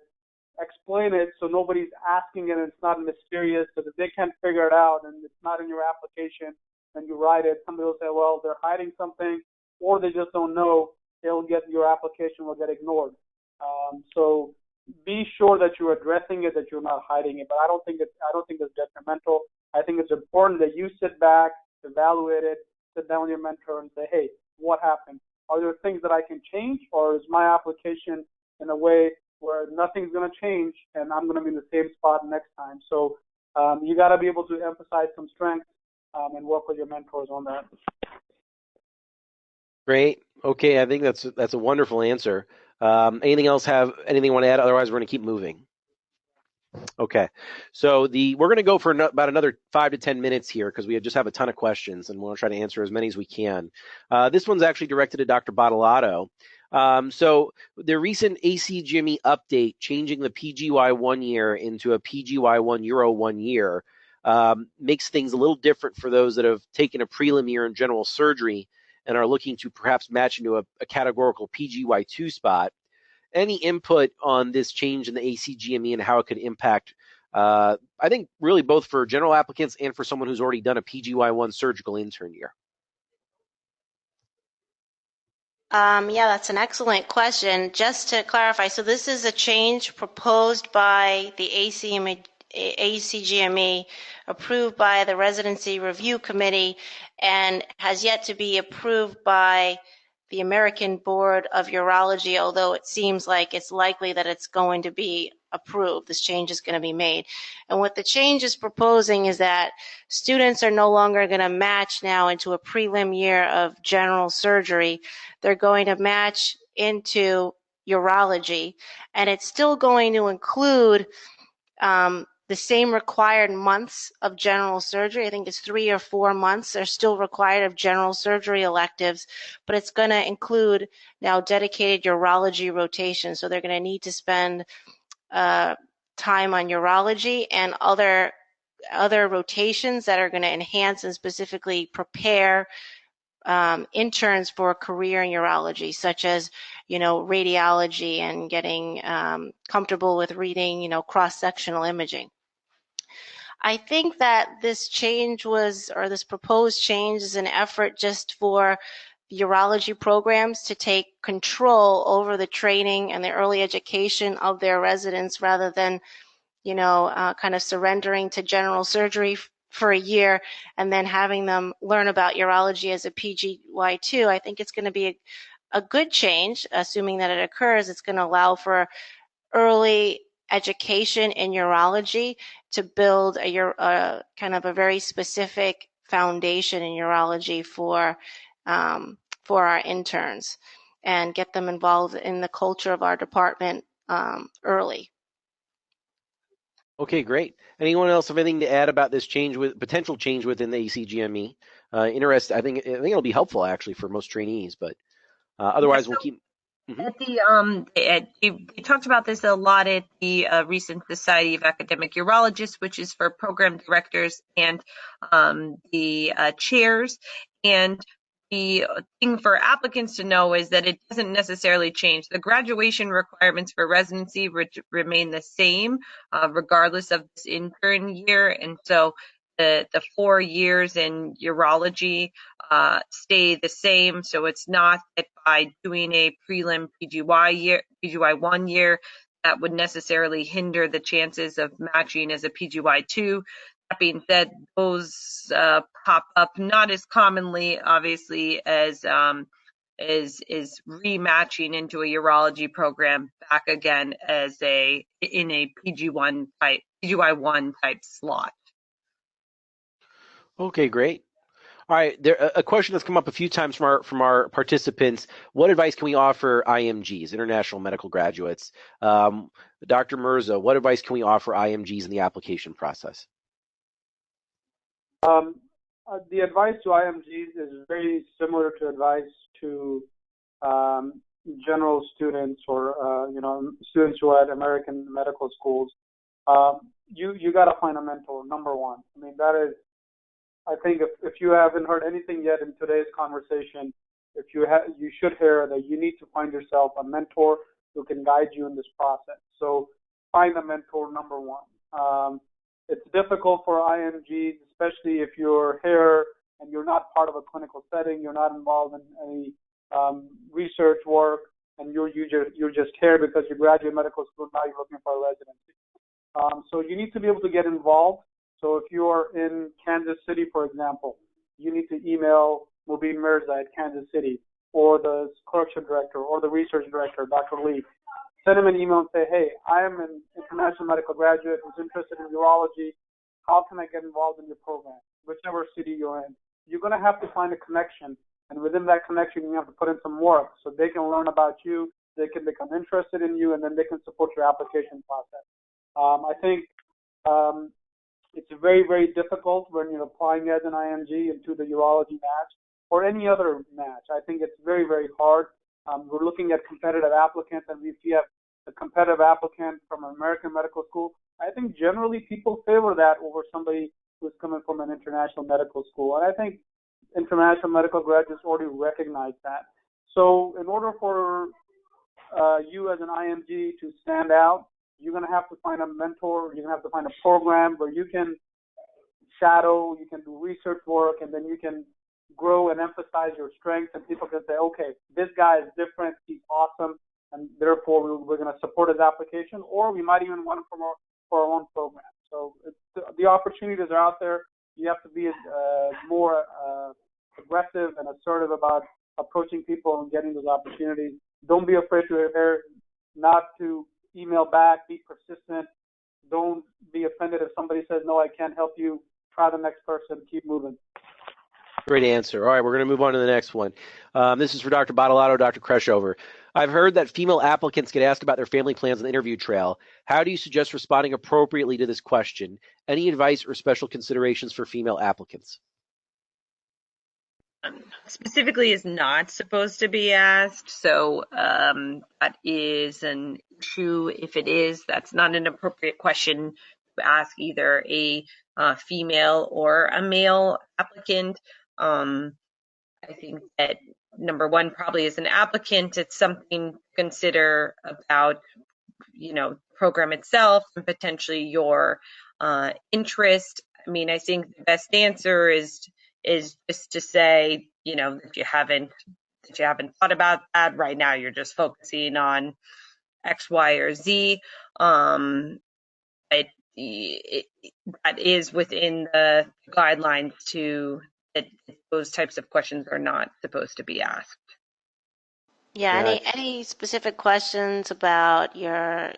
Explain it so nobody's asking it and it's not mysterious, so that they can't figure it out and it's not in your application and you write it. Somebody will say, well, they're hiding something, or they just don't know. Your application will get ignored. So be sure that you're addressing it, that you're not hiding it. But I don't think it's detrimental. I think it's important that you sit back, evaluate it, sit down with your mentor and say, hey, what happened? Are there things that I can change, or is my application in a way where nothing's going to change and I'm going to be in the same spot next time? So you got to be able to emphasize some strengths and work with your mentors on that. Great. Okay, I think that's a wonderful answer. Anything else? Anything you want to add? Otherwise, we're going to keep moving. Okay, so we're going to go for about another 5 to 10 minutes here because we just have a ton of questions and we'll try to answer as many as we can. This one's actually directed to Dr. Bottolotto. So the recent ACGME update changing the PGY 1 year into a PGY 1 Euro 1 year makes things a little different for those that have taken a prelim year in general surgery and are looking to perhaps match into a categorical PGY 2 spot. Any input on this change in the ACGME and how it could impact, I think, really both for general applicants and for someone who's already done a PGY 1 surgical intern year? Yeah, that's an excellent question. Just to clarify, so this is a change proposed by the ACGME, approved by the Residency Review Committee, and has yet to be approved by the American Board of Urology, although it seems like it's likely that it's going to be approved. This change is going to be made. And what the change is proposing is that students are no longer going to match now into a prelim year of general surgery. They're going to match into urology, and it's still going to include the same required months of general surgery. I think it's 3 or 4 months are still required of general surgery electives, but it's going to include now dedicated urology rotation. So they're going to need to spend time on urology and other rotations that are going to enhance and specifically prepare interns for a career in urology, such as, radiology and getting comfortable with reading, cross-sectional imaging. I think that this proposed change is an effort just for urology programs to take control over the training and the early education of their residents rather than, kind of surrendering to general surgery for a year and then having them learn about urology as a PGY2. I think it's going to be a good change, assuming that it occurs. It's going to allow for early education in urology to build a kind of a very specific foundation in urology for our interns and get them involved in the culture of our department early. Okay, great. Anyone else have anything to add about this potential change within the ACGME? I think it'll be helpful actually for most trainees, but otherwise we'll keep. Mm-hmm. We talked about this a lot at the recent Society of Academic Urologists, which is for program directors and the chairs. And the thing for applicants to know is that it doesn't necessarily change. The graduation requirements for residency remain the same, regardless of this intern year. And so the 4 years in urology stay the same. So it's not that by doing a prelim PGY 1 year that would necessarily hinder the chances of matching as a PGY2. That being said, those pop up not as commonly, obviously, as is rematching into a urology program back again as in a PGY1 type slot. Okay, great. All right, a question that's come up a few times from our participants. What advice can we offer IMGs, international medical graduates? Dr. Mirza, what advice can we offer IMGs in the application process? The advice to IMGs is very similar to advice to general students or students who are at American medical schools. You got to find a mentor, number one. I mean, that is, I think if you haven't heard anything yet in today's conversation, you should hear that you need to find yourself a mentor who can guide you in this process. So find a mentor, number one. It's difficult for IMGs, especially if you're here and you're not part of a clinical setting, you're not involved in any research work, and you're just here because you graduated medical school, now you're looking for a residency. So you need to be able to get involved. So if you're in Kansas City, for example, you need to email Moben Mirza at Kansas City, or the correction director, or the research director, Dr. Lee. Send him an email and say, hey, I am an international medical graduate who's interested in urology. How can I get involved in your program? Whichever city you're in. You're going to have to find a connection, and within that connection, you have to put in some work so they can learn about you, they can become interested in you, and then they can support your application process. I think it's very, very difficult when you're applying as an IMG into the urology match or any other match. I think it's very, very hard. We're looking at competitive applicants, and if you have a competitive applicant from an American medical school, I think generally people favor that over somebody who's coming from an international medical school. And I think international medical graduates already recognize that. So in order for you as an IMG to stand out, you're going to have to find a mentor, you're going to have to find a program where you can shadow, you can do research work, and then you can grow and emphasize your strengths, and people can say, okay, this guy is different, he's awesome, and therefore we're going to support his application, or we might even want him for our own program. So the opportunities are out there. You have to be more aggressive and assertive about approaching people and getting those opportunities. Don't be afraid not to email back, be persistent. Don't be offended if somebody says, no, I can't help you. Try the next person, keep moving. Great answer. All right, we're going to move on to the next one. This is for Dr. Bottolotto, Dr. Kreshover. I've heard that female applicants get asked about their family plans on the interview trail. How do you suggest responding appropriately to this question? Any advice or special considerations for female applicants? Specifically is not supposed to be asked, so that is an issue. If it is, that's not an appropriate question to ask either a female or a male applicant. I think that number one, probably as an applicant, it's something to consider about, program itself and potentially your interest. I mean, I think the best answer is just to say, that you haven't thought about that right now. You're just focusing on X, Y, or Z. That is within the guidelines that those types of questions are not supposed to be asked. Yeah, any specific questions about your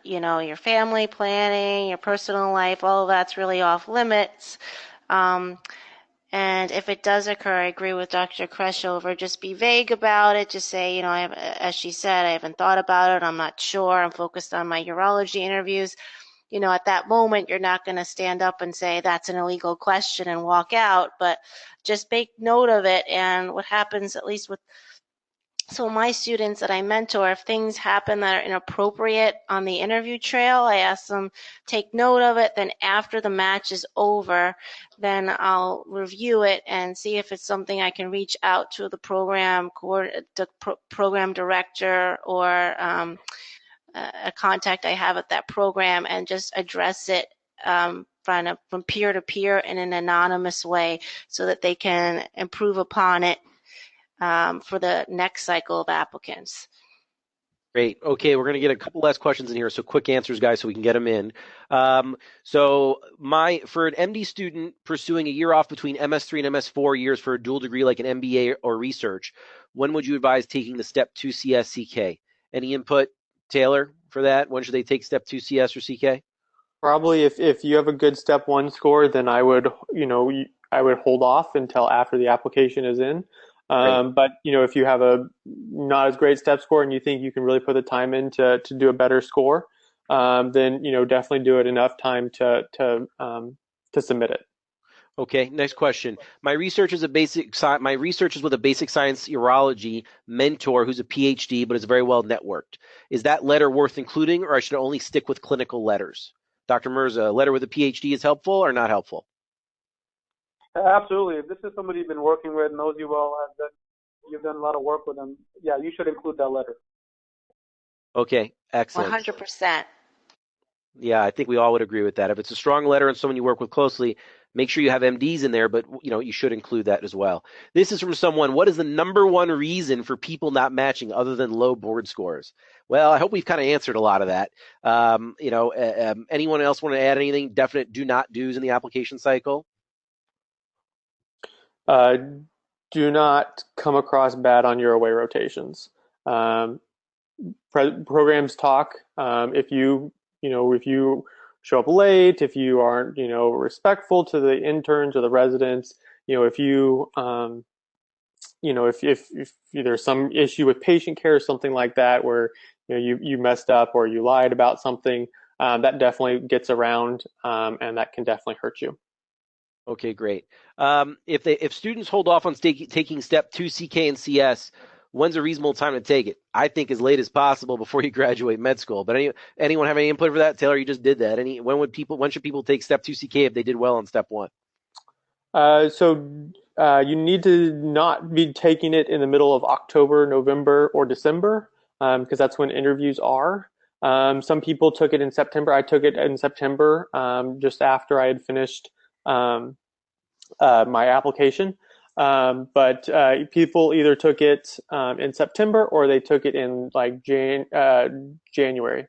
family planning, your personal life, all of that's really off limits. And if it does occur, I agree with Dr. Kreshover, just be vague about it. Just say, as she said, I haven't thought about it. I'm not sure. I'm focused on my urology interviews. At that moment, you're not going to stand up and say that's an illegal question and walk out, but just make note of it. And what happens, at least with some of my students that I mentor, if things happen that are inappropriate on the interview trail, I ask them, take note of it. Then after the match is over, then I'll review it and see if it's something I can reach out to the program director or a contact I have at that program and just address it from peer to peer in an anonymous way so that they can improve upon it for the next cycle of applicants. Great. Okay, we're going to get a couple last questions in here, so quick answers, guys, so we can get them in. For an MD student pursuing a year off between MS3 and MS4 years for a dual degree like an MBA or research, when would you advise taking the Step 2 CS CK? Any input, Taylor, for that? When should they take Step 2 CS or CK? Probably if you have a good step one score, then I would, I would hold off until after the application is in. But if you have a not as great step score and you think you can really put the time in to do a better score, then definitely do it enough time to submit it. Okay, next question. My research is with a basic science urology mentor who's a PhD but is very well networked. Is that letter worth including, or I should only stick with clinical letters? Dr. Mirza, a letter with a PhD is helpful or not helpful? Absolutely. If this is somebody you've been working with, knows you well, that you've done a lot of work with them, yeah, you should include that letter. Okay, excellent. 100%. Yeah, I think we all would agree with that. If it's a strong letter and someone you work with closely, make sure you have MDs in there, but you should include that as well. This is from someone, what is the number one reason for people not matching other than low board scores? Well, I hope we've kind of answered a lot of that. Anyone else want to add anything? Definite do not do's in the application cycle? Do not come across bad on your away rotations. Programs talk. If you show up late, if you aren't respectful to the interns or the residents, if there's some issue with patient care or something like that where you messed up or you lied about something, that definitely gets around, and that can definitely hurt you. Okay, great. If students hold off on taking Step 2 CK and CS, when's a reasonable time to take it? I think as late as possible before you graduate med school. But anyone have any input for that? Taylor, you just did that. When should people take Step 2 CK if they did well on Step 1? You need to not be taking it in the middle of October, November, or December, because that's when interviews are. Some people took it in September. I took it in September, just after I had finished my application. But people either took it in September or they took it in like January.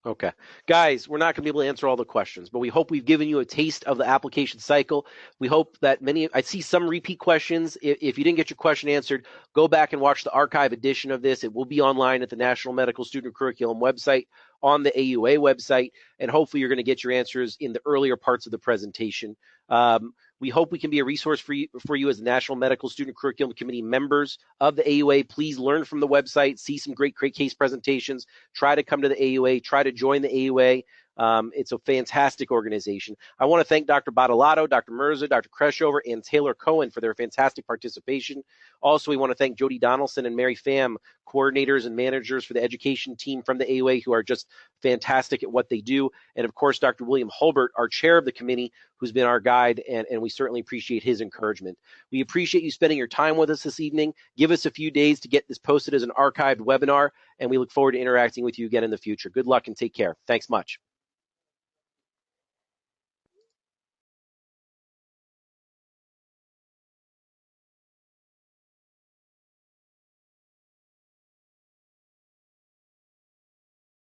Okay. Guys, we're not going to be able to answer all the questions, but we hope we've given you a taste of the application cycle. We hope that I see some repeat questions. If you didn't get your question answered, go back and watch the archive edition of this. It will be online at the National Medical Student Curriculum website, on the AUA website, and hopefully you're going to get your answers in the earlier parts of the presentation. We hope we can be a resource for you as the National Medical Student Curriculum Committee members of the AUA. Please learn from the website, see some great case presentations, try to come to the AUA, try to join the AUA. It's a fantastic organization. I want to thank Dr. Bottolotto, Dr. Mirza, Dr. Kreshover, and Taylor Kohn for their fantastic participation. Also, we want to thank Jody Donaldson and Mary Pham, coordinators and managers for the education team from the AUA, who are just fantastic at what they do. And of course, Dr. William Hulbert, our chair of the committee, who's been our guide, and we certainly appreciate his encouragement. We appreciate you spending your time with us this evening. Give us a few days to get this posted as an archived webinar, and we look forward to interacting with you again in the future. Good luck and take care. Thanks much.